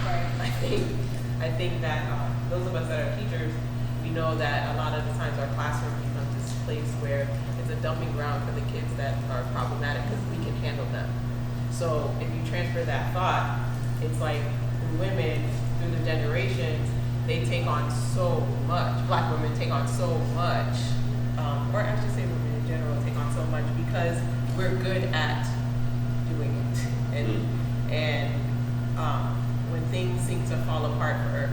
Right. I think that those of us that are teachers, we know that a lot of the times our classroom becomes this place where it's a dumping ground for the kids that are problematic because we can handle them. So if you transfer that thought, it's like women through the generations, they take on so much. Black women take on so much, or I should say women in general take on so much because we're good at doing it. And when things seem to fall apart for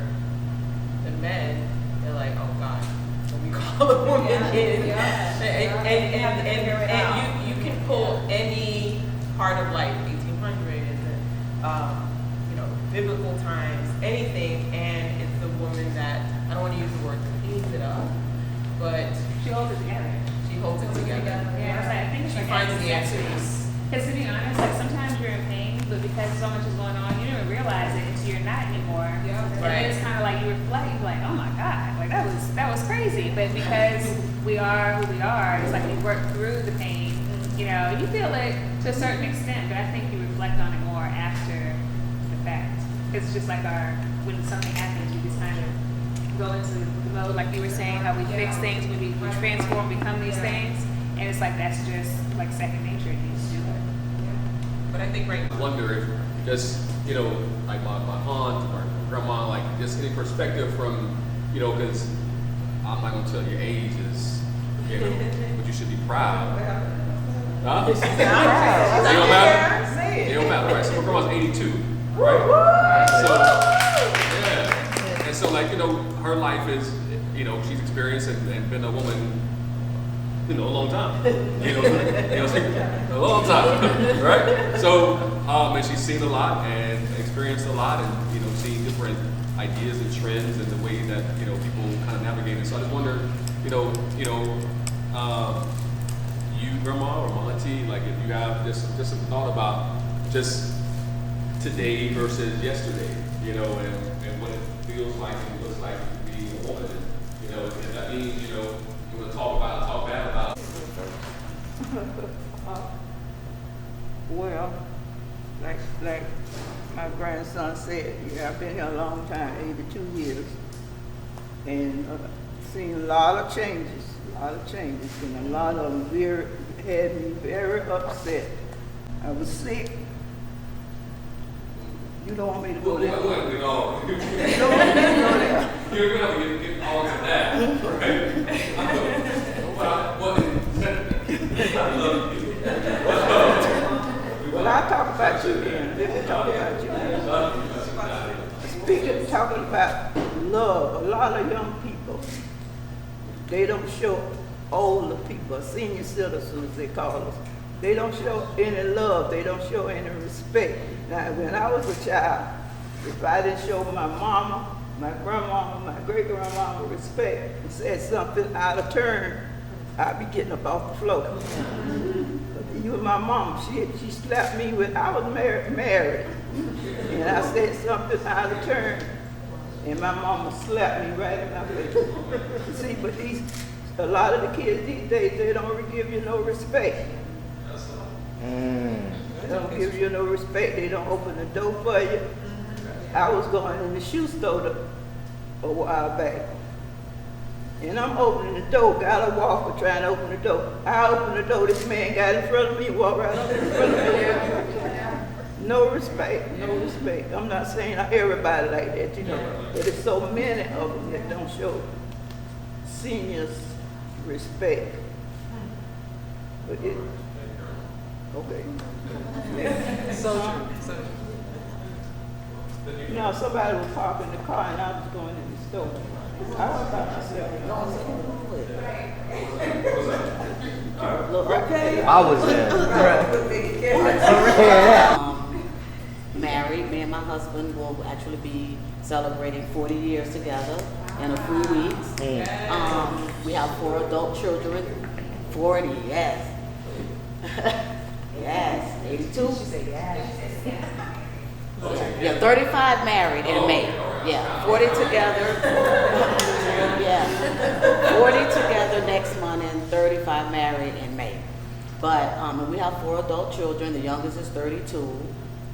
the men, they're like, oh God, when we call a woman in. And you can pull any part of life, 1800s and biblical times, anything, and it's the woman that, I don't want to use the word cleans it up, but she holds it together. She holds it together. Yeah, I think she finds the answers. Because to be honest, like sometimes you're in pain, but because so much is going on, you don't even realize it until you're not anymore. Yeah. And then it's kind of like you reflect, you're like, oh my God, like that was crazy. But because we are who we are, it's like we work through the pain. You know, you feel it to a certain extent, but I think you reflect on it more after the fact. It's just like when something happens, you just kind of go into the mode, like you were saying, how we fix things, we transform, become these things, and it's like that's just like second nature. You just do it. But I think I wonder if just, you know, like my aunt or grandma, like just getting perspective from, you know, because I'm not going to tell your ages, you know, but you should be proud. Huh? It don't matter. It don't matter, right? So my grandma's 82, right? So, yeah. And so, like, you know, her life is, you know, she's experienced and been a woman, you know, a long time. You know, a long time, right? So, and she's seen a lot and experienced a lot, and, you know, seen different ideas and trends and the way that, you know, people kind of navigate it. So I just wonder, you, grandma or my auntie, like if you have just some thought about just today versus yesterday, you know, and what it feels like and looks like to be a woman, you know, and that means, you know, you want to talk bad about. Well, like my grandson said, yeah, I've been here a long time, 82 years, and seen a lot of changes, and a lot of them had me very upset. I was sick. You don't want me to go there. You don't want me to go there. You're going to have to get all to that, right? Well, I'll talk about you then. Let me talk about you. Speaking, talking about love, a lot of young people, they don't show older people, senior citizens they call us. They don't show any love, they don't show any respect. Now, when I was a child, if I didn't show my mama, my grandmama, my great-grandmama respect and said something out of turn, I'd be getting up off the floor. But you and my mom, she slapped me when I was married. And I said something out of turn, and my mama slapped me right in my face. See, but a lot of the kids these days, they don't give you no respect. They don't give you no respect. They don't open the door for you. I was going in the shoe store a while back, and I'm opening the door, got a walker trying to open the door. I open the door, this man got in front of me, walked right up in front of me. No respect, no respect. I'm not saying everybody like that, you know, but there's so many of them that don't show seniors respect. But it, okay. So true, so true. You know, somebody was parking the car and I was going in the store. I was about myself. Okay. I was there. Married, me and my husband will actually be celebrating 40 years together in a few weeks. We have 4 adult children. 40, yes. Yes, 82. She said yes. Yeah, 35 married in May. Yeah, 40 together. Yeah, 40 together next month and 35 married in May. But we have 4 adult children. The youngest is 32.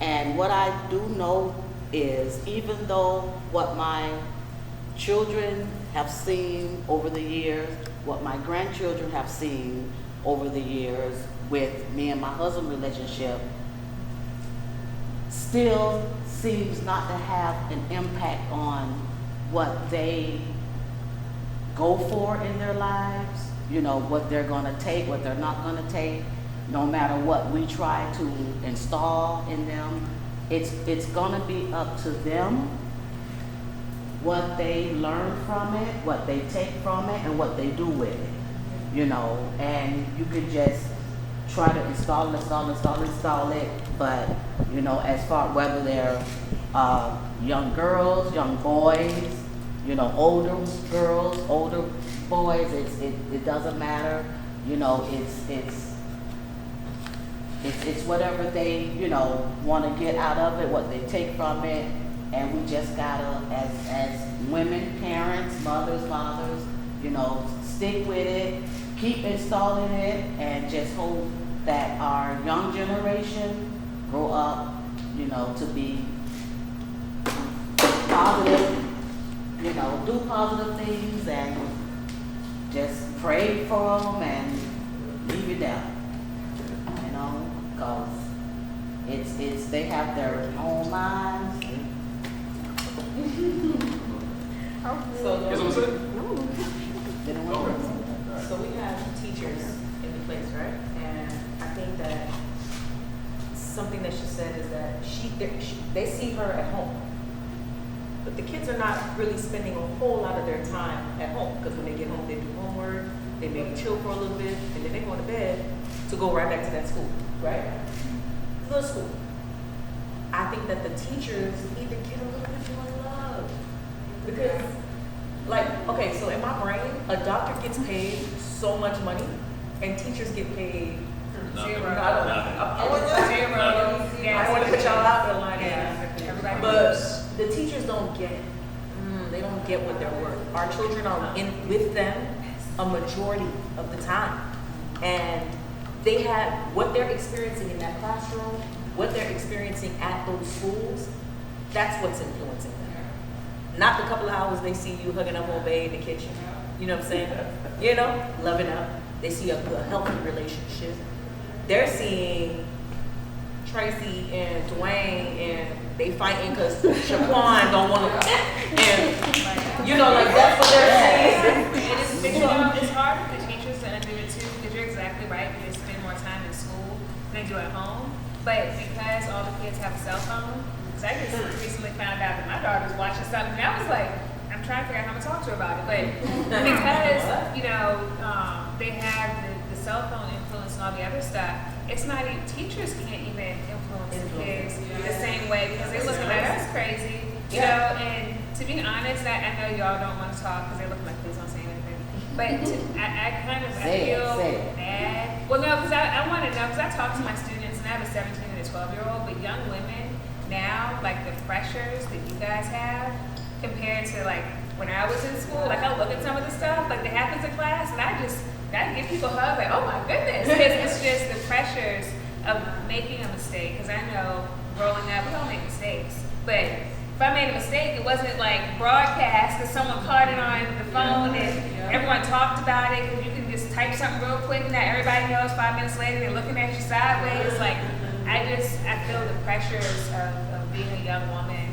And what I do know is, even though what my children have seen over the years, what my grandchildren have seen over the years with me and my husband relationship, still seems not to have an impact on what they go for in their lives, you know, what they're gonna take, what they're not gonna take, no matter what we try to install in them. It's gonna be up to them what they learn from it, what they take from it, and what they do with it, you know, and you could just try to install it, but, you know, as far whether they're young girls, young boys, you know, older girls, older boys, it doesn't matter, you know, it's whatever they, you know, want to get out of it, what they take from it, and we just gotta, as women, parents, mothers, fathers, you know, stick with it, keep installing it, and just hope that our young generation grow up, you know, to be positive, you know, do positive things, and just pray for them and leave it down, you know, because it's they have their own lives. So we have teachers in the place, right? And I think that something that she said is that they see her at home, but the kids are not really spending a whole lot of their time at home, because when they get home, they do homework, they maybe chill for a little bit, and then they go to bed to go right back to that school, right? Little school. I think that the teachers need to get a little bit more love, because, like, okay, so in my brain, a doctor gets paid so much money, and teachers get paid zero. I want to put y'all out there like that. But the teachers don't get it. They don't get what they're worth. Our children are with them a majority of the time. And they have what they're experiencing in that classroom, what they're experiencing at those schools, that's what's influencing them. Not the couple of hours they see you hugging up on babe in the kitchen. You know what I'm saying? You know, loving up. They see a healthy relationship. They're seeing Tracy and Dwayne, and they fighting because Shaquan don't want to, and you know, like that's what they're saying. It's hard for the teachers to do it too, because you're exactly right. Because than do at home. But because all the kids have a cell phone, because I just recently found out that my daughter's watching something, and I was like, I'm trying to figure out how I'm gonna talk to her about it. But because, you know, they have the cell phone influence and all the other stuff, it's not even, teachers can't even influence the kids the same way because they're looking at us crazy, you know, and to be honest, I know y'all don't want to talk because they're looking like, please don't say anything. But I kind of feel bad. Well, no, because I want to know, because I talk to my students and I have a 17 and a 12-year-old, but young women now, like the pressures that you guys have compared to like when I was in school, like I look at some of the stuff like that happens in class and I give people hugs like, oh my goodness, because it's just the pressures of making a mistake. Because I know growing up, we all make mistakes, but if I made a mistake, it wasn't like broadcast because someone caught it on the phone and everyone talked about it. Because you can just type something real quick and that everybody knows 5 minutes later they're looking at you sideways. Like I feel the pressures of being a young woman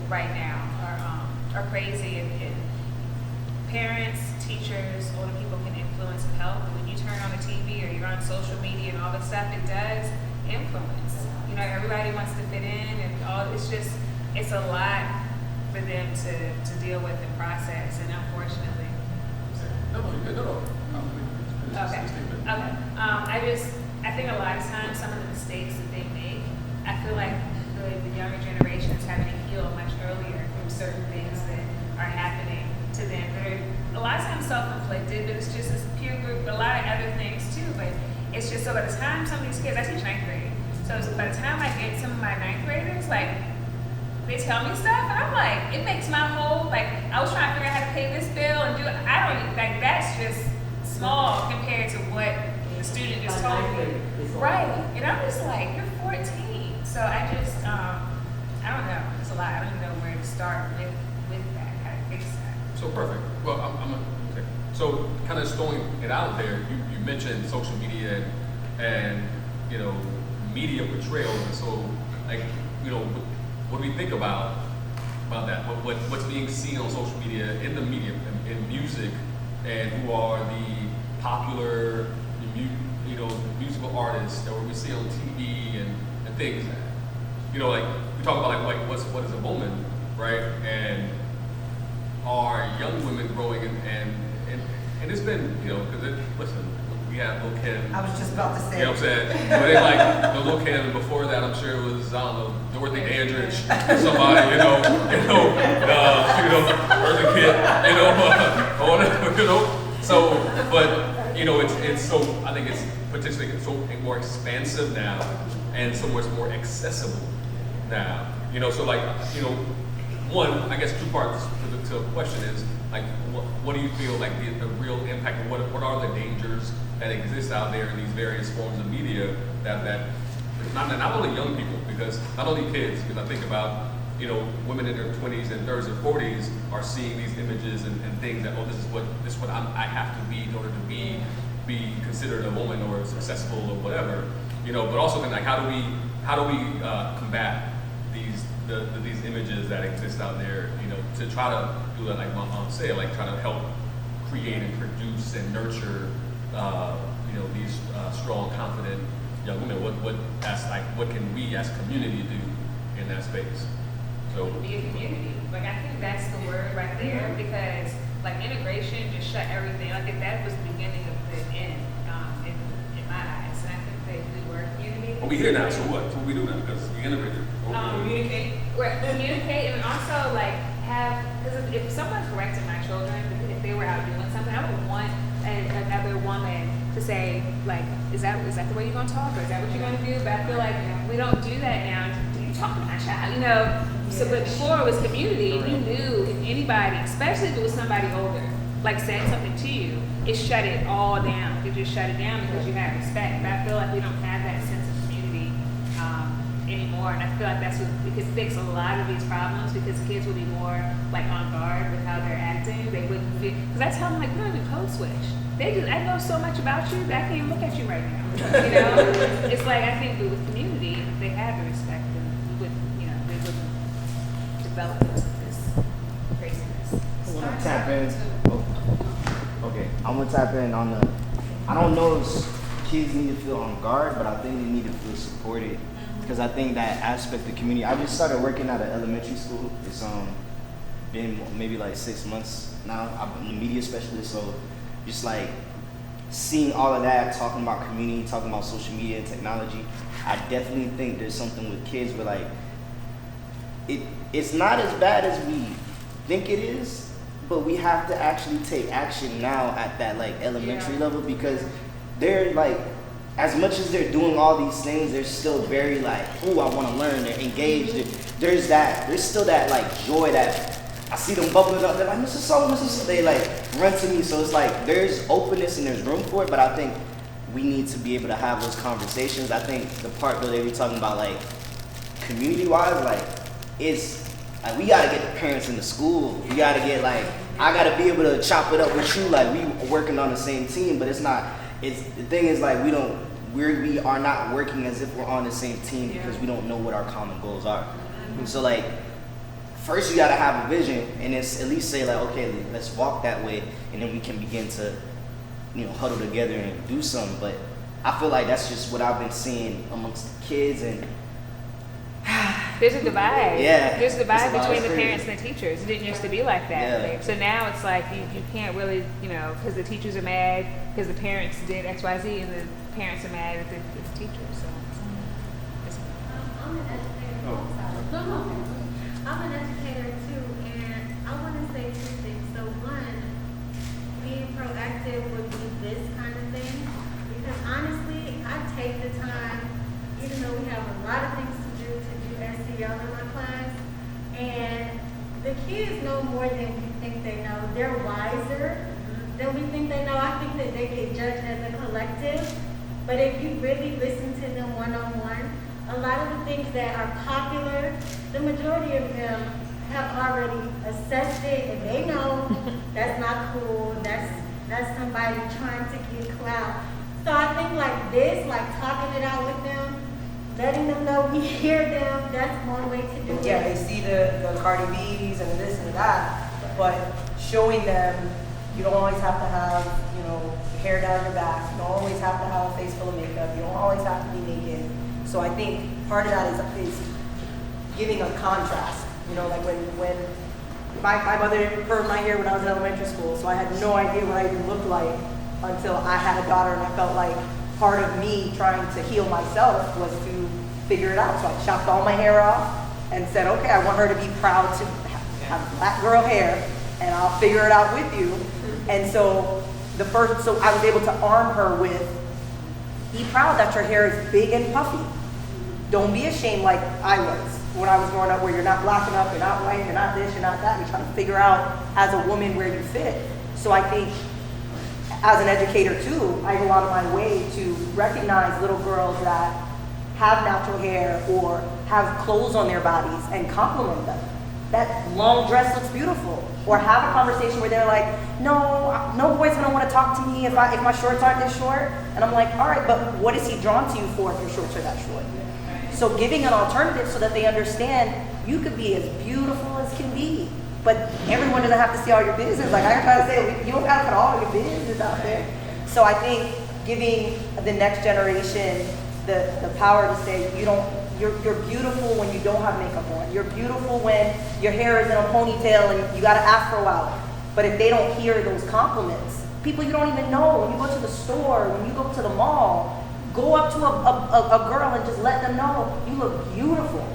right now are crazy, and parents, teachers, older people can influence and help. But when you turn on the TV or you're on social media and all that stuff, it does influence. You know, everybody wants to fit in, and all. It's a lot for them to deal with and process, and unfortunately. No. Okay. I think a lot of times some of the mistakes that they make, I feel like the younger generations having to heal much earlier from certain things that are happening to them. They're a lot of times self-inflicted, but it's just this peer group, a lot of other things too. But it's just so by the time some of these kids, I teach 9th grade, so by the time I get some of my 9th graders, like they tell me stuff, and I'm like, it makes my whole, like, I was trying to figure out how to pay this bill and do it. I don't even, like, that's just small compared to what the student just told me. Right, and I'm just like, you're 14. So I don't know, it's a lot. I don't even know where to start with that, how to fix that. So perfect. Well, okay. So kind of throwing it out there, you mentioned social media and you know, media portrayals, and so like, you know, what do we think about that? What's being seen on social media, in the media, in music, and who are the popular, musical artists that we see on TV and things. You know, like we talk about like what is a woman, right? And are young women growing and it's been, you know, because listen, we have Lil Kim. I was just about to say. You know what I'm saying? But then like the Lil Kim, and before that, I'm sure it was, I don't know, Dorothy Dandridge, somebody, Eartha Kitt, So, but you know, it's so, I think it's potentially so more expansive now, and so much more accessible now. You know, so like, you know, one, I guess 2 parts to the question is like, what do you feel like the real impact, and what are the dangers that exist out there in these various forms of media that not only young people, because not only kids, because I think about, you know, women in their 20s and 30s and 40s are seeing these images and things that, oh, this is what I have to be in order to be considered a woman or successful or whatever, you know. But also then, like, how do we combat these images that exist out there, you know, to try to do that, like Mom said, like try to help create and produce and nurture, you know, these strong, confident young women. What can we as a community do in that space? So be a community. Like I think that's the word right there, because like integration just shut everything. Like that was the beginning of the end in my eyes. And I think that we were a community. Well, we here now, so what? So what we do now? Because we integrated. Communicate, and also like have, because if someone corrected my children, if they were out doing something, I would want another woman to say like, is that the way you're gonna talk, or is that what you're gonna do? But I feel like we don't do that now. You're talking to my child, you know. So, but before it was community, you knew if anybody, especially if it was somebody older, like said something to you, it shut it all down. It just shut it down because you had respect. But I feel like we don't have that sense of community anymore, and I feel like that's what we could fix a lot of these problems, because kids would be more like on guard with how they're acting. They wouldn't be, because I tell them like, we don't even code switch. I know so much about you that I can't even look at you right now. You know, it's like I think with community, they have the respect, and we would, you know, they wouldn't develop into this craziness. I want to tap in. Okay, I want to tap in on the. I don't know if kids need to feel on guard, but I think they need to feel supported. Because I think that aspect of community, I just started working at an elementary school. It's been maybe like 6 months now. I'm a media specialist, so just like seeing all of that, talking about community, talking about social media and technology, I definitely think there's something with kids where like, it's not as bad as we think it is, but we have to actually take action now at that like elementary level, because they're like, as much as they're doing all these things, they're still very like, oh, I want to learn. They're engaged. There's still that like joy that I see them bubbling up. They're like, Mrs. So, Mrs. So. They like run to me. So it's like there's openness and there's room for it. But I think we need to be able to have those conversations. I think the part where they were talking about like community-wise, like it's like we gotta get the parents into school. We gotta get like, I gotta be able to chop it up with you. Like we working on the same team, but it's not. It's the thing is like we are not working as if we're on the same team because we don't know what our common goals are. And so like first you gotta have a vision and it's at least say like, okay, let's walk that way, and then we can begin to, huddle together and do something. But I feel like that's just what I've been seeing amongst the kids, and there's a divide. Yeah. There's a divide between the parents and the teachers. It didn't used to be like that. Yeah. So now it's like you can't really, because the teachers are mad because the parents did X, Y, Z, and the parents are mad at the teachers. So I'm an educator. I'm an educator too, and I want to say two things. So one, being proactive would be this kind of thing, because honestly, I take the time, even though we have a lot of things to do SEL in my class, and the kids know more than we think they know. They're wiser than we think they know. I think that they get judged as a collective, but if you really listen to them one-on-one, a lot of the things that are popular, the majority of them have already assessed it, and they know that's not cool, that's somebody trying to get clout. So I think like this, like talking it out with them, letting them know we hear them, that's one way to do it. Yeah, they see the Cardi B's and this and that, but showing them you don't always have to have, hair down your back, you don't always have to have a face full of makeup, you don't always have to be naked. So I think part of that is giving a contrast. Like when my mother curled my hair when I was in elementary school, so I had no idea what I even looked like until I had a daughter, and I felt like part of me trying to heal myself was to figure it out. So I chopped all my hair off and said, okay, I want her to be proud to have black girl hair, and I'll figure it out with you. And so I was able to arm her with, be proud that your hair is big and puffy. Don't be ashamed like I was when I was growing up, where you're not black enough, you're not white, you're not this, you're not that. You're trying to figure out as a woman where you fit. So I think as an educator too, I go out of my way to recognize little girls that have natural hair or have clothes on their bodies and compliment them. That long dress looks beautiful. Or have a conversation where they're like, no boy's gonna want to talk to me if my shorts aren't this short. And I'm like, all right, but what is he drawn to you for if your shorts are that short? So giving an alternative so that they understand you could be as beautiful as can be, but everyone doesn't have to see all your business. Like I try to say, you don't gotta put all your business out there. So I think giving the next generation the power to say, you're beautiful when you don't have makeup on. You're beautiful when your hair is in a ponytail and you got an afro out. But if they don't hear those compliments, people you don't even know, when you go to the store, when you go to the mall, go up to a girl and just let them know you look beautiful.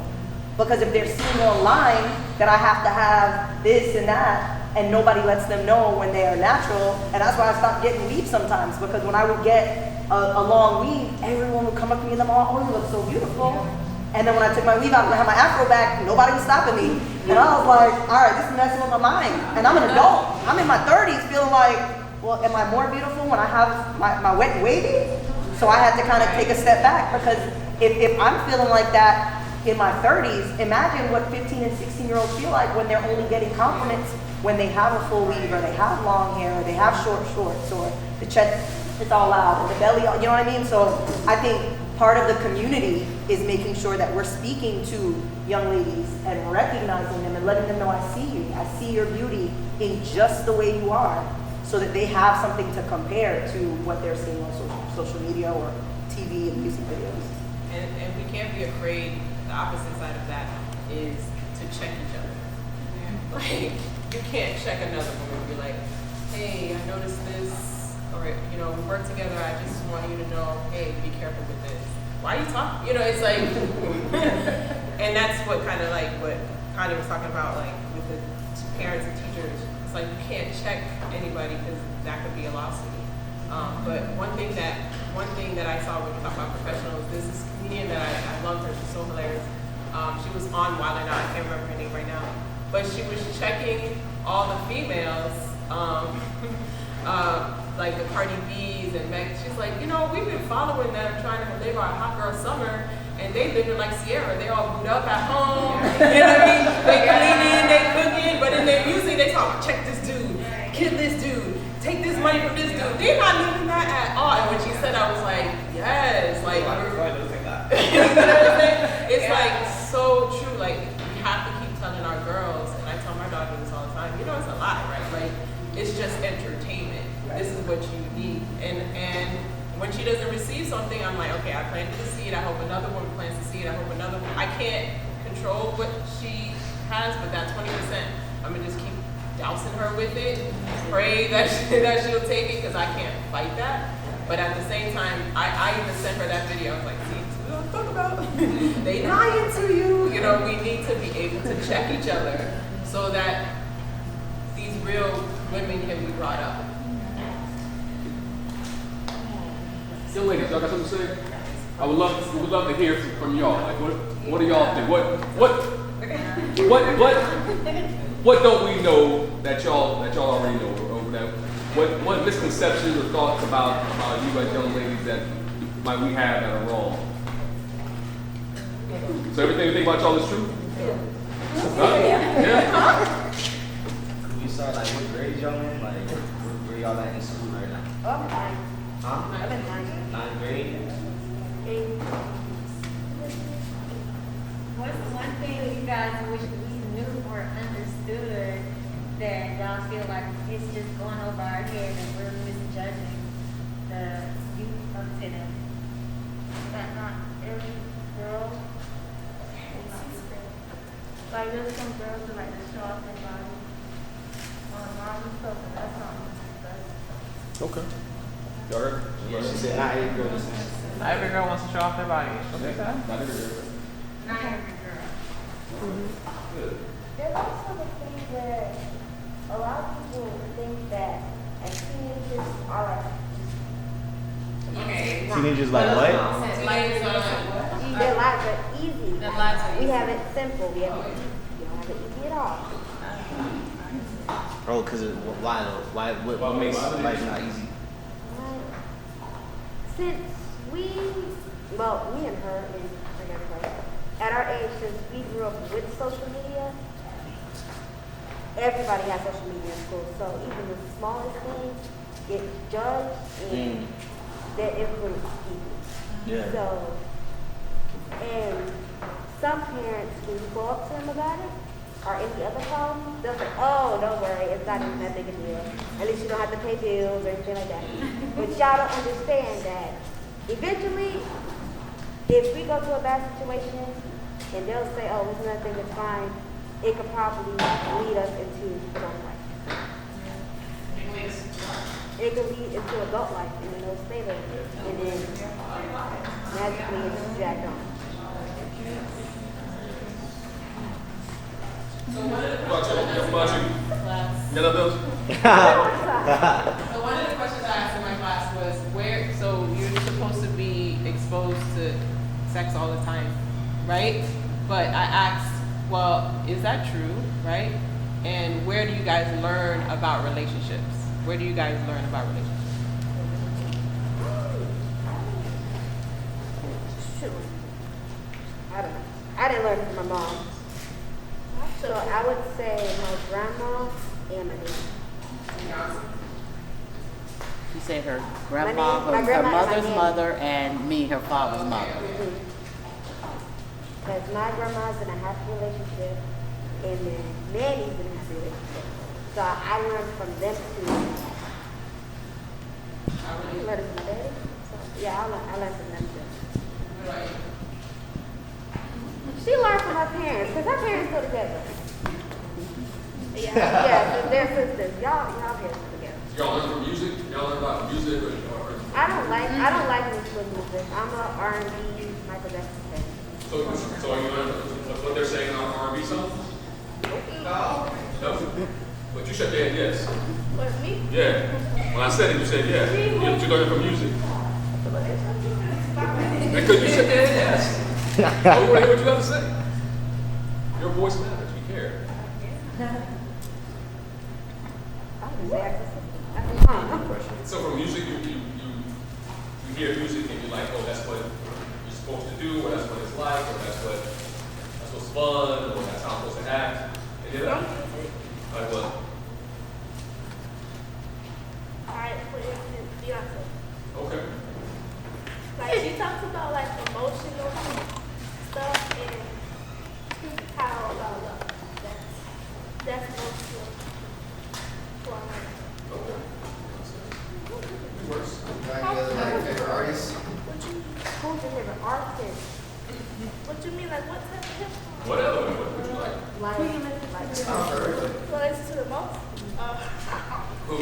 Because if they're seeing online that I have to have this and that, and nobody lets them know when they are natural, and that's why I stopped getting weave sometimes, because when I would get a long weave, everyone would come up to me in the mall, oh, you look so beautiful. And then when I took my weave out and I had my afro back, nobody was stopping me. And I was like, all right, this is messing with my mind. And I'm an adult. I'm in my 30s feeling like, well, am I more beautiful when I have my wet and wavy? So I had to kind of take a step back, because if I'm feeling like that in my 30s, imagine what 15 and 16-year-olds feel like when they're only getting compliments when they have a full weave, or they have long hair, or they have short shorts, or the chest is all out, or the belly, you know what I mean? So I think part of the community is making sure that we're speaking to young ladies and recognizing them and letting them know, I see you. I see your beauty in just the way you are. so that they have something to compare to what they're seeing on social media or TV and music videos. And we can't be afraid. The opposite side of that is to check each other. Like, you can't check another woman and be like, hey, I noticed this, or, you know, we work together, I just want you to know, hey, be careful with this. Why are you talking? You know, it's like, and that's what kind of like what Connie was talking about, like with the parents and teachers. It's like you can't check anybody because that could be a lawsuit. But one thing that I saw when we talk about professionals, there's this comedian that I love her, she's so hilarious. She was on Wild 'N Out, I can't remember her name right now. But she was checking all the females, like the Cardi B's and Meg. She's like, you know, we've been following them, trying to live our hot girl summer, and they living like Sierra. They all booed up at home, you know what I mean? They cleaning, they cooking, but in their music, they talk, check this dude, kill this dude, take this money from this dude. They're not living that at all. And when she said, I was like, yes, like, you know what I'm saying? It's like so true. Like, we have to keep telling our girls, and I tell my daughter this all the time, you know, it's a lie, right? Like, it's just entertainment. This is what you need. And when she doesn't receive something, I'm like, okay, I planted the seed. I hope another woman plants the seed. I hope another one. I can't control what she has, but that 20%, I'm gonna just keep dousing her with it. Pray that she'll take it, because I can't fight that. But at the same time, I even sent her that video. I was like, see, what I'm talking about? They lying to you. You know, we need to be able to check each other so that these real women can be brought up. Young ladies, y'all got something to say? We would love to hear from y'all. Like, what do y'all think? What don't we know that y'all already know? Or that what misconceptions or thoughts about you as young ladies that might we have that are wrong? So everything you think about y'all is true? Yeah. Could we start like what grade y'all in? Like where y'all at in school right now? Oh, fine. Huh? I'm in 9th. 9th grade? What's one thing that you guys wish we knew or understood that y'all feel like it's just going over our head and we're misjudging the youth of today? That not every girl, like there's some girls that like to show off their body on mom and stuff, and that's not that's Okay. Y'all heard? Yeah, she said not every girl. Not every girl wants to show off their body. Okay, Not every girl. not every girl. Good. There's also the thing where a lot of people think that as teenagers are Okay. Teenagers like what? their lives are easy. Their lives are We easy. have it simple. We have it, you don't have it easy at all. Oh, cause why though? Why? What makes life not easy? Since me and her, and I got her, at our age, since we grew up with social media, everybody has social media in school. So even the smallest things get judged and that influence people. Yeah. So, and some parents, when you go up to them about it, or any other problem, they'll say, oh, don't worry, it's not even that big a deal. At least you don't have to pay bills or anything like that. But y'all don't understand that eventually, if we go to a bad situation and they'll say, oh, it's nothing, it's fine, it could probably lead us into adult life. It could lead into adult life and then they'll stay there. And then magically it's dragged on. So one of the questions I asked in my class was so you're supposed to be exposed to sex all the time, right? But I asked, well, is that true, right? And where do you guys learn about relationships? Where do you guys learn about relationships? I don't know. I didn't learn from my mom. So I would say my grandma and my dad. She said her grandma, My her grandma and my mother's nanny. mother, and me, her father's mother. Because my grandma's in a happy relationship and then nanny's in a happy relationship. So I learned from them two Let it be daddy. So, yeah, I let them know. She learned from her parents, because her parents go together. Yeah, they're sisters. Y'all get together. Y'all learn from music? Y'all learn about music or I don't like music. I'm a R&B, Michael Jackson fan. So are you learning what they're saying on R&B songs? No. But you said yes. What, me? Yeah. When I said it, you said yeah. Yeah, but you learned from music. Because you said yes. I want to hear what you have to say. Your voice matters. You care. So from music, you hear music and you're like, oh, that's what you're supposed to do, or that's what it's like, or that's what's fun, or that's how I'm supposed to act. And then like what? Alright, for instance, Beyonce. Okay. Like, she talks about, like, emotional stuff and how about love. That's emotional. Okay. It works. Any other favorite artists? Who's your favorite artist? What you mean, like, what type of hip hop? Whatever. What would you like? Who listens to the most? Who?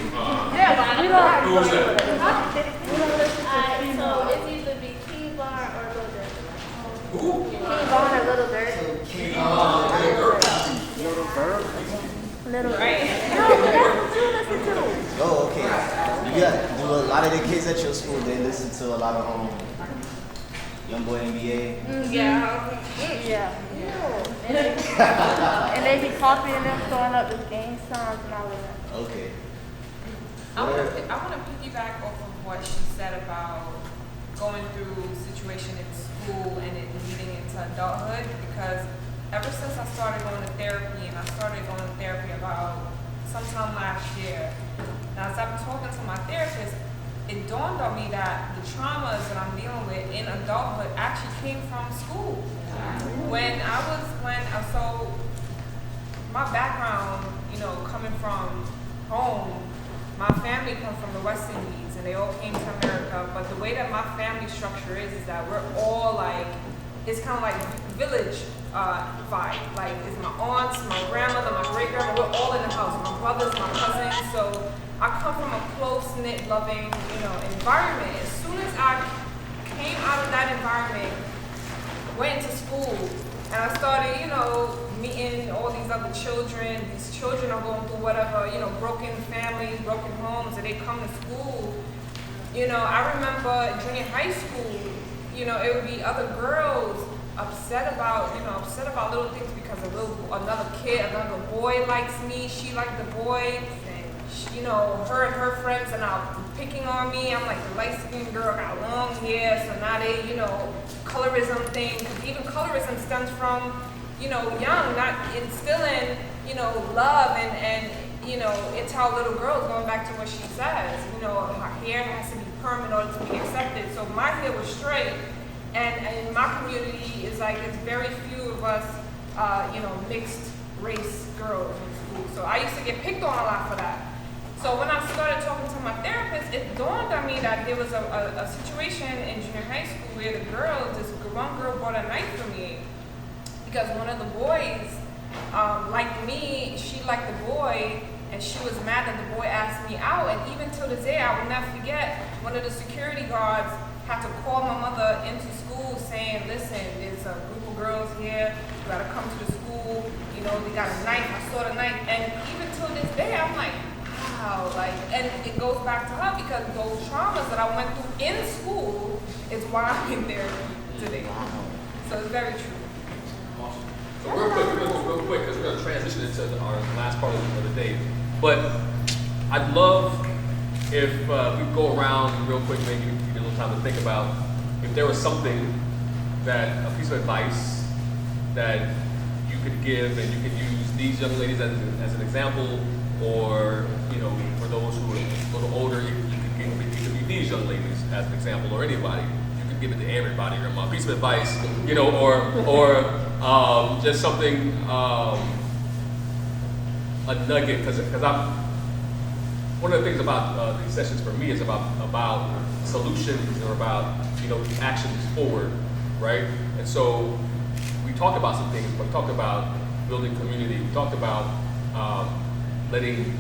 Yeah, we don't. Who's that? Alright, so it's either be King Von or Lil Durk. Who? King Von or Lil Durk. King Von, Lil Durk. Little right. No, but that's what you listen to. Oh, okay. Yeah, do a lot of the kids at your school, they listen to a lot of Young Boy NBA. Yeah. And they be copying them, throwing up the gang songs and all of that. Okay. I want to piggyback off of what she said about going through situation in school and it leading into adulthood, because ever since I started going to therapy, and I started going to therapy about sometime last year, now as I've been talking to my therapist, it dawned on me that the traumas that I'm dealing with in adulthood actually came from school. So my background, coming from home, my family comes from the West Indies and they all came to America, but the way that my family structure is that we're all like, it's kind of like village vibe. Like, it's my aunts, my grandmother, my great grandma, we're all in the house, my brothers, my cousins. So I come from a close-knit, loving, environment. As soon as I came out of that environment, went to school, and I started, meeting all these other children. These children are going through whatever, broken families, broken homes, and they come to school. I remember junior high school, it would be other girls upset about little things because another boy likes me, she liked the boy. Her and her friends are now picking on me. I'm like the light-skinned girl, got long hair, so now they, colorism thing. Even colorism stems from, young, not instilling, love and it's how little girls, going back to what she says, her hair has to be perm in order to be accepted. So my hair was straight, and in my community, it's like there's very few of us, mixed race girls in school. So I used to get picked on a lot for that. So when I started talking to my therapist, it dawned on me that there was a situation in junior high school where this one girl brought a knife for me because one of the boys liked me, she liked the boy, and she was mad that the boy asked me out. And even till this day, I will never forget, one of the security guards had to call my mother into school saying, listen, there's a group of girls here, you gotta come to the school, they got a knife, I saw the knife. And even till this day, I'm like, wow, and it goes back to her because those traumas that I went through in school is why I'm in there today. So it's very true. So real quick, because we're going to transition into our last part of the day. But I'd love if we go around real quick, maybe give you a little time to think about if there was something that, a piece of advice that you could give, and you could use these young ladies as an example, or, for those who are a little older, you could be these young ladies as an example, or anybody. You could give it to everybody, or a piece of advice, or just something, a nugget, because I'm, one of the things about these sessions for me is about about solutions or about, actions forward, right? And so we talked about some things, but we talked about building community. We talked about letting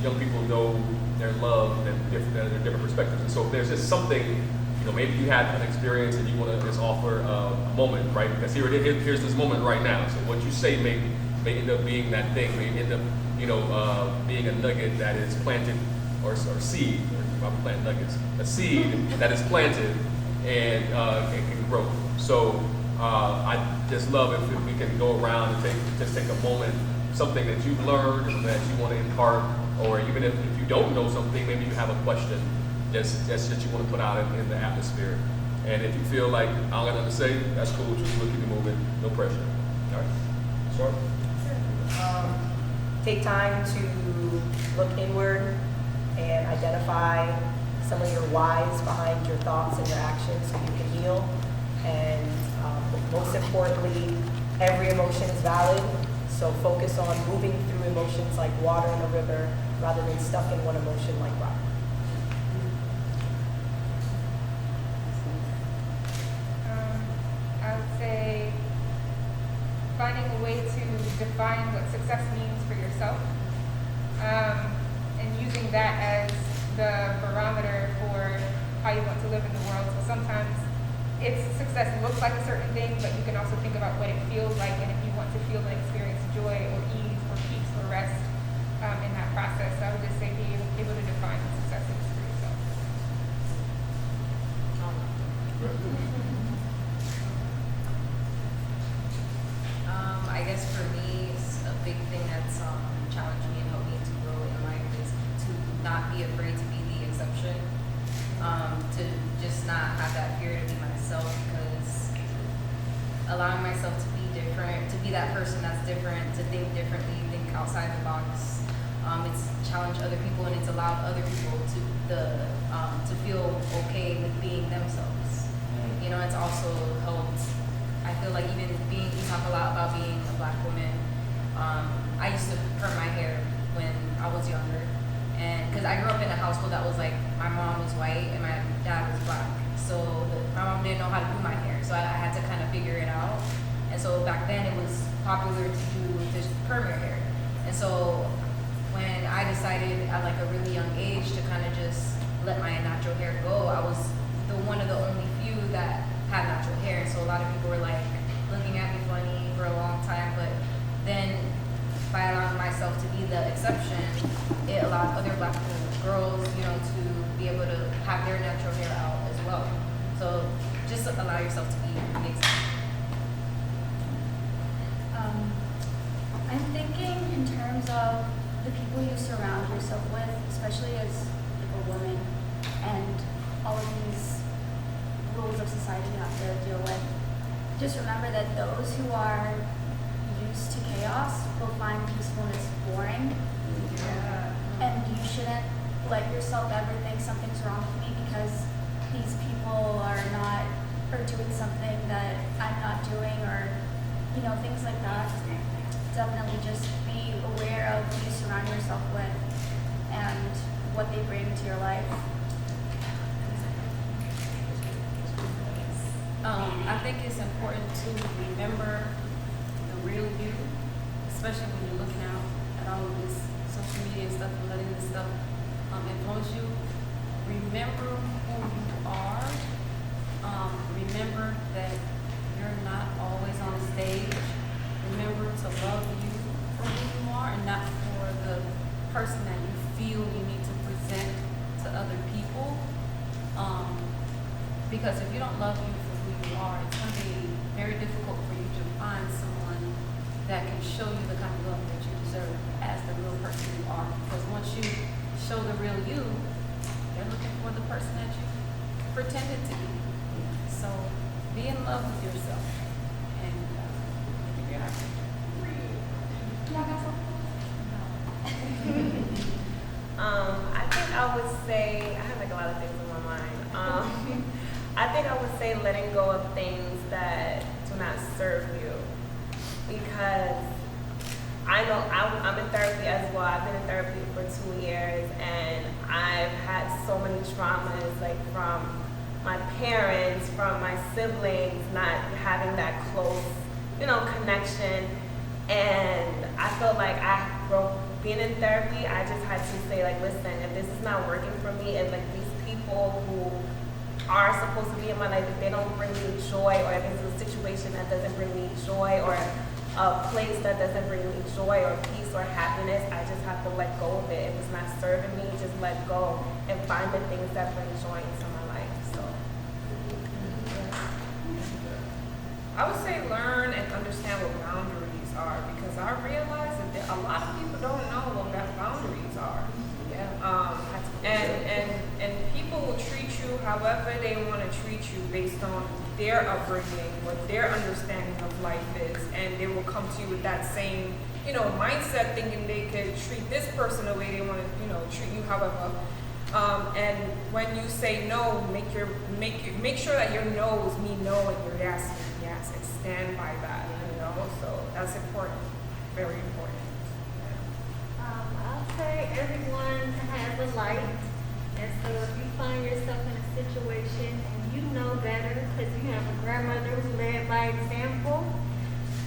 young people know their love and their different perspectives. And so if there's just something, maybe you had an experience and you want to just offer a moment, right? Because here's this moment right now. So what you say may end up being that thing, may end up, being a nugget that is planted, or seed, or I'm planting nuggets, a seed that is planted and can grow. So I just love if we can go around and take a moment, something that you've learned and that you want to impart, or even if you don't know something, maybe you have a question that's that you want to put out in the atmosphere. And if you feel like I don't got nothing to say, that's cool. Just keep it moving, no pressure. All right, Sorry. Take time to look inward and identify some of your whys behind your thoughts and your actions so you can heal. And most importantly, every emotion is valid. So focus on moving through emotions like water in a river rather than stuck in one emotion like rock. I would say finding a way to define what success means for yourself, and using that as the barometer for how you want to live in the world. So sometimes success looks like a certain thing, but you can also think about what it feels like, and if you want to feel and experience joy or ease or peace or rest in that process. So I would just say be able to define what success is for yourself. I guess for me, a big thing that's challenged me and helped me to grow in life is to not be afraid to be the exception, to just not have that fear to be myself, because allowing myself to be different, to be that person that's different, to think differently, think outside the box, it's challenged other people and it's allowed other people to feel okay with being themselves. It's also helped. I feel like even we talk a lot about being a Black woman. I used to perm my hair when I was younger, and because I grew up in a household that was like, my mom was white and my dad was Black, so my mom didn't know how to do my hair, so I had to kind of figure it out. And so back then it was popular to perm your hair, and so when I decided at like a really young age to kind of just let my natural hair go, I was one of the only few that had natural hair, and so a lot of people were like looking at me funny for a long time. But then by allowing myself to be the exception, it allowed other Black girls, to be able to have their natural hair out as well. So just allow yourself to be the exception. I'm thinking in terms of the people you surround yourself with, especially as like a woman, and all of these rules of society you have to deal with. Just remember that those who are used to chaos will find peacefulness boring. Yeah. And you shouldn't let yourself ever think something's wrong with me because these people are doing something that I'm not doing, or things like that. Definitely just be aware of who you surround yourself with and what they bring to your life. I think it's important to remember the real you, especially when you're looking out at all of this social media and stuff and letting this stuff influence you. Remember who you are. Remember that you're not always on the stage. Remember to love you for who you are and not for the person that you feel you need to present to other people. Because if you don't love you for who you are, it's going to be very difficult for you to find someone that can show you the kind of love that you deserve as the real person you are. Because once you show the real you, they're looking for the person that you pretended to be. So be in love with yourself. And if you're not I think I would say, I have like a lot of things in my mind. I think I would say letting go of things that do not serve you, because I know I'm in therapy as well. I've been in therapy for 2 years, and I've had so many traumas, like from my parents, from my siblings, not having that close, connection. And I felt like being in therapy, I just had to say, like, listen, if this is not working for me, and like these people who are supposed to be in my life, if they don't bring me joy, or if it's a situation that doesn't bring me joy, or a place that doesn't bring me joy or peace or happiness, I just have to let go of it. If it's not serving me, just let go and find the things that bring joy into my life. So I would say learn and understand what boundaries are, because I realize that a lot of people don't know what boundaries are. And people will treat you however they want to treat you based on their upbringing, what their understanding of life is, and they will come to you with that same, mindset, thinking they could treat this person the way they want to, treat you however. And when you say no, make sure that your no is me no and your yes is yes, and stand by that. So that's important, very important. I'll say everyone has a light, and so if you find yourself in a situation and you know better because you have a grandmother who led by example,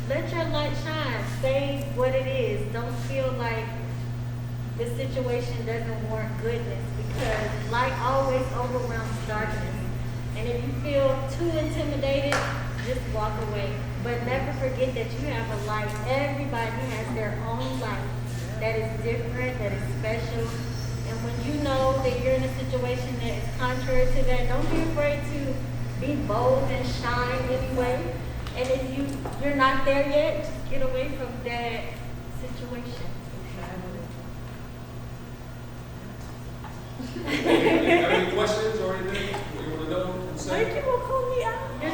let your light shine. Say what it is. Don't feel like the situation doesn't warrant goodness, because light always overwhelms darkness. And if you feel too intimidated, just walk away. But never forget that you have a light. Everybody has their own light that is different, that is special. And when you know that you're in a situation that is contrary to that, don't be afraid to be bold and shine anyway. And if you're not there yet, just get away from that situation. Any questions or anything you want to know? Why you gonna call me out? You're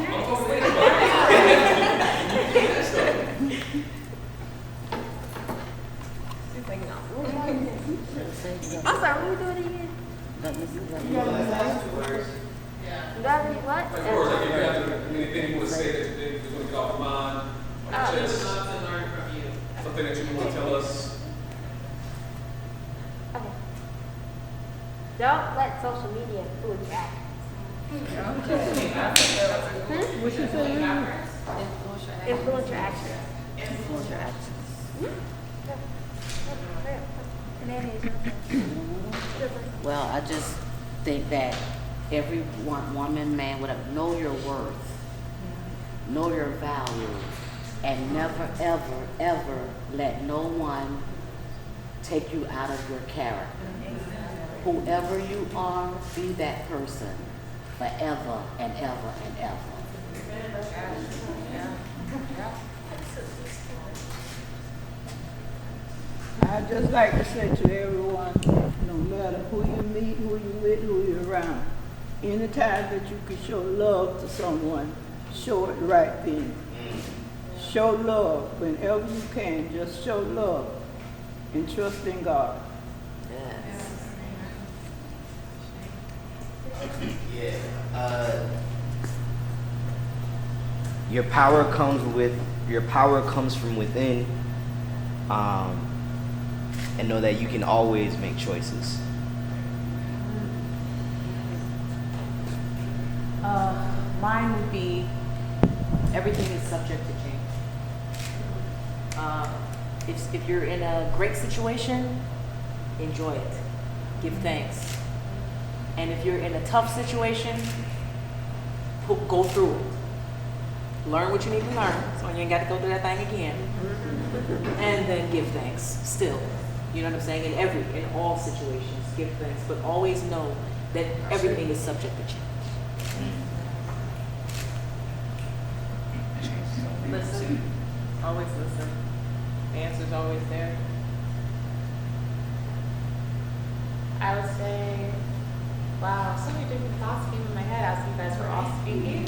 I'm sorry, what are we doing again? You got any what? Of course, if you have anything you want to say that you want to get off your mind, or We would just love to learn from you. something that you want to tell us. Okay. Don't let social media fool you out. What you say? Influence your actions. Influence your actions. Well, I just think that every woman, man, know your worth, know your value, and never, ever, ever let no one take you out of your character. Whoever you are, be that person forever and ever and ever. I'd just like to say to everyone, no matter who you meet, who you with, who you're around, anytime that you can show love to someone, show it right then. Show love whenever you can. Just show love and trust in God. Yeah. Your power comes from within. And know that you can always make choices. Mine would be, everything is subject to change. If you're in a great situation, enjoy it. Give thanks. And if you're in a tough situation, go through it. Learn what you need to learn, so you ain't got to go through that thing again. And then give thanks, still. You know what I'm saying? In all situations, give thanks, but always know that everything is subject to change. Listen. Always listen. The answer's always there. I would say, wow, so many different thoughts came in my head as you guys were all speaking.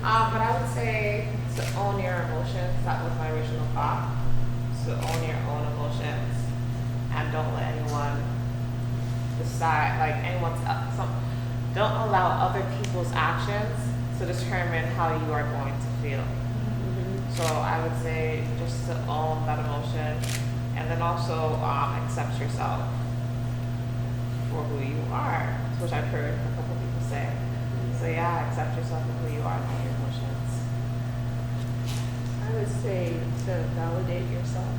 But I would say to own your emotions. That was my original thought. To own your own emotions. And don't let anyone decide, don't allow other people's actions to determine how you are going to feel. So I would say just to own that emotion, and then also accept yourself for who you are, which I've heard a couple people say. So yeah, accept yourself for who you are and your emotions. I would say to validate yourself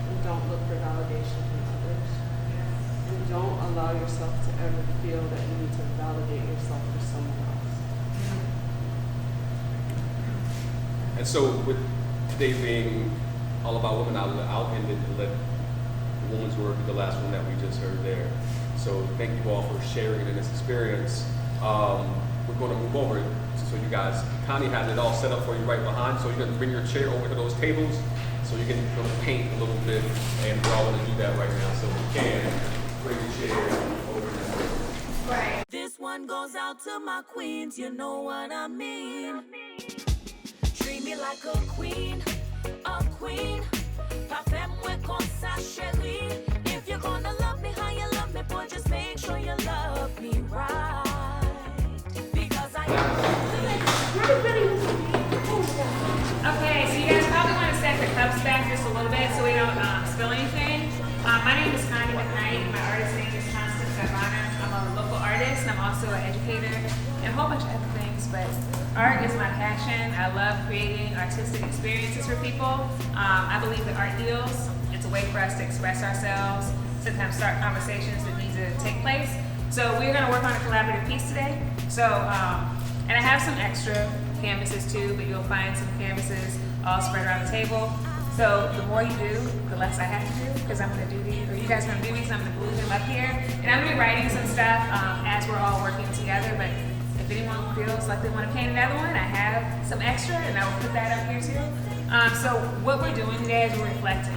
and don't look for validation from others. And don't allow yourself to ever feel that you need to validate yourself for someone else. And so with today being all about women, I'll end it and let the woman's word be the last one that we just heard there. So thank you all for sharing in this experience. We're going to move over so you guys, Connie has it all set up for you right behind, so you can bring your chair over to those tables so you can paint a little bit, and we're all going to do that right now. So we can bring your chair over there. Right. This one goes out to my queens, you know what I mean. Treat me like a queen, a queen. Parfait-moi comme ça, chérie. If you're gonna love me how you love me, boy, just make sure you love me right. Because I Okay, so you guys probably want to set the cups back just a little bit so we don't spill anything. My name is Connie McKnight. My artist name is Constance Savannah. I'm a local artist and I'm also an educator and a whole bunch of other things, but art is my passion. I love creating artistic experiences for people. I believe that art heals. It's a way for us to express ourselves, sometimes start conversations that need to take place. So we're going to work on a collaborative piece today. So, and I have some extra canvases too, but you'll find some canvases all spread around the table. So the more you do, the less I have to do, because I'm going to do these, or you guys are going to do these, so I'm going to glue them up here. And I'm going to be writing some stuff as we're all working together, but if anyone feels like they want to paint another one, I have some extra, and I will put that up here too. So what we're doing today is we're reflecting.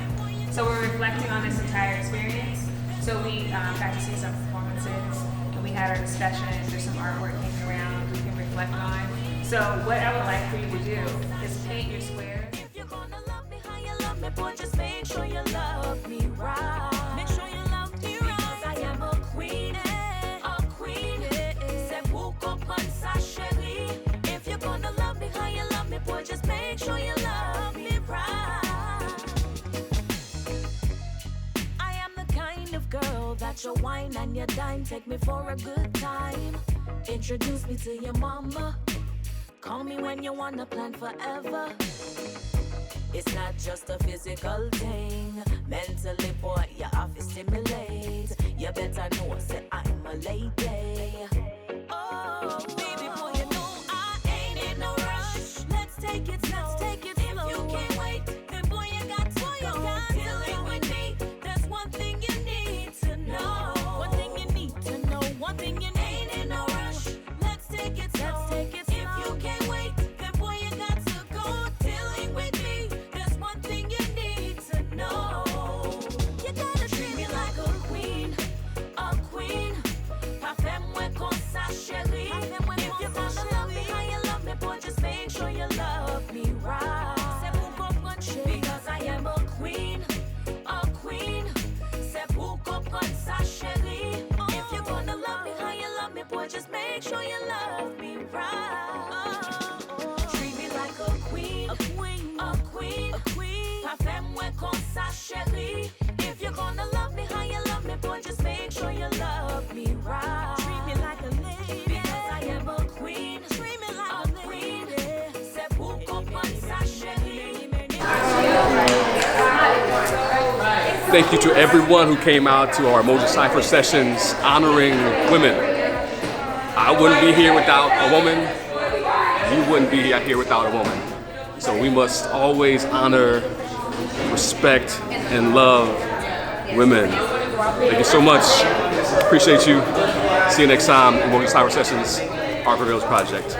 So we're reflecting on this entire experience. So we got to see some performances, and we had our discussion. There's some artwork hanging around we can reflect on. So what I would like for you to do is paint your squares. If you're gonna love me how you love me, boy, just make sure you love me right. Make sure you love me right. Because I am a queen, a queen. C'est beaucoup comme ça, chérie. If you're gonna love me how you love me, boy, just make sure you love me right. I am the kind of girl that you wine and you dine, take me for a good time. Introduce me to your mama. Call me when you wanna plan forever. It's not just a physical thing. Mentally, boy, you have to stimulate. You better know, say I'm a lady. Oh, baby boy, you know I ain't in no rush. Let's take it slow. If you can't wait, then boy, you got to go. Dealing with me, there's one thing you need to know. One thing you need to know. One thing you ain't in no rush. Let's take it slow. If you can't wait, then boy, you got to go. Dealing with me, there's one thing you need to know. You gotta treat me like a queen, a queen. Parfait-moi comme ça, chérie. If you're gonna love me how you love me, boy, just make sure you love me right. Because I am a queen, a queen. C'est pour comprendre ça, chérie. If you're gonna love me how you love me, boy, just make sure you love me right. Treat me like a queen, a queen, a queen, a queen. Parfait-moi comme ça, chérie. If you're gonna love me how you love me, boy, just make sure you love me right. Treat me like a lady, because I am a queen. Treat me like a queen. C'est pour comprendre ça, chérie. Thank you to everyone who came out to our Umoja Cypher Sessions honoring women. I wouldn't be here without a woman. You wouldn't be here without a woman. So we must always honor, respect, and love women. Thank you so much. Appreciate you. See you next time. Umoja Cypher Sessions, FATVillage Project.